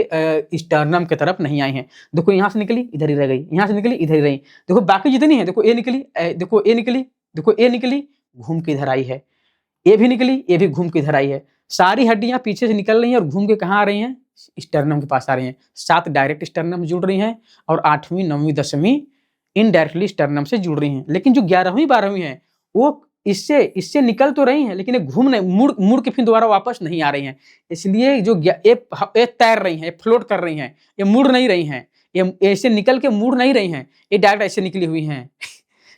स्टर्नम की तरफ नहीं आई हैं। देखो यहाँ से निकली इधर ही रह गई, यहाँ से निकली इधर ही रही। देखो बाकी जितनी है, देखो ए निकली, देखो ए निकली, देखो ए निकली, घूम के इधर आई है। ए भी निकली, ए भी घूम के इधर आई है। सारी हड्डियां पीछे से निकल रही हैं और घूम के कहाँ आ रही हैं? स्टर्नम के पास आ रही हैं। 7 डायरेक्ट स्टर्नम जुड़ रही हैं और 8वीं 9वीं 10वीं इनडायरेक्टली स्टर्नम से जुड़ रही हैं। लेकिन जो 11वीं 12वीं है वो इससे निकल तो रही हैं, लेकिन ये घूम नहीं, मुड़ के फिर दोबारा वापस नहीं आ रही हैं। इसलिए जो ये तैर रही हैं, फ्लोट कर रही हैं, ये मुड़ नहीं रही हैं, ये ऐसे निकल के मुड़ नहीं रही हैं, ये डायरेक्ट ऐसे निकली हुई हैं।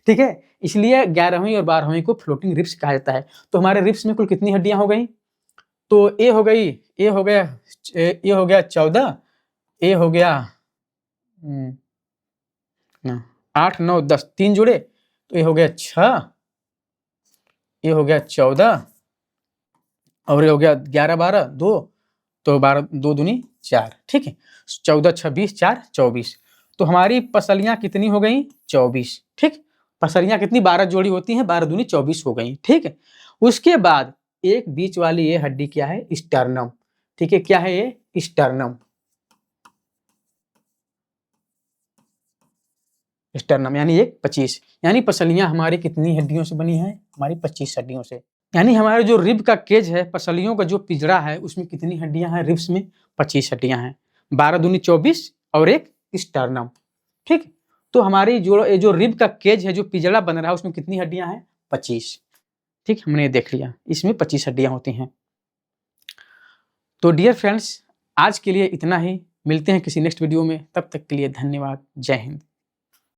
ठीक है, इसलिए 11वीं और 12वीं को फ्लोटिंग रिब्स कहा जाता है। तो हमारे रिब्स में कुल कितनी हड्डियां हो गई? तो ए हो गई, ए हो गया 14, ए हो गया 8 9 10, 3 जुड़े तो ये हो गया 6, ये हो गया 14 और ये हो गया 11 12 2, तो 12 2 दूनी 4। ठीक है, 14 26 4 24। तो हमारी पसलियां कितनी हो गई? 24। ठीक, पसलियां कितनी? 12 जोड़ी होती हैं, 12 दूनी 24 हो गई। ठीक है, उसके बाद एक बीच वाली ये हड्डी क्या है? स्टर्नम। ठीक है, क्या है ये? स्टर्नम। स्टर्नम यानी एक 25, यानी पसलियां हमारी कितनी हड्डियों से बनी है? हमारी 25 हड्डियों से। यानी हमारे जो रिब का केज है, पसलियों का जो पिंजरा है, उसमें कितनी हड्डियां हैं? रिब्स में 25 हड्डियां हैं, 12 दूनी 24 और एक स्टर्नम। ठीक, तो हमारी जो रिब का केज है, जो पिंजरा बन रहा है, उसमें कितनी हड्डियां हैं? 25। ठीक, हमने देख लिया, इसमें 25 हड्डियां होती हैं। तो डियर फ्रेंड्स, आज के लिए इतना ही। मिलते हैं किसी नेक्स्ट वीडियो में, तब तक के लिए धन्यवाद। जय हिंद।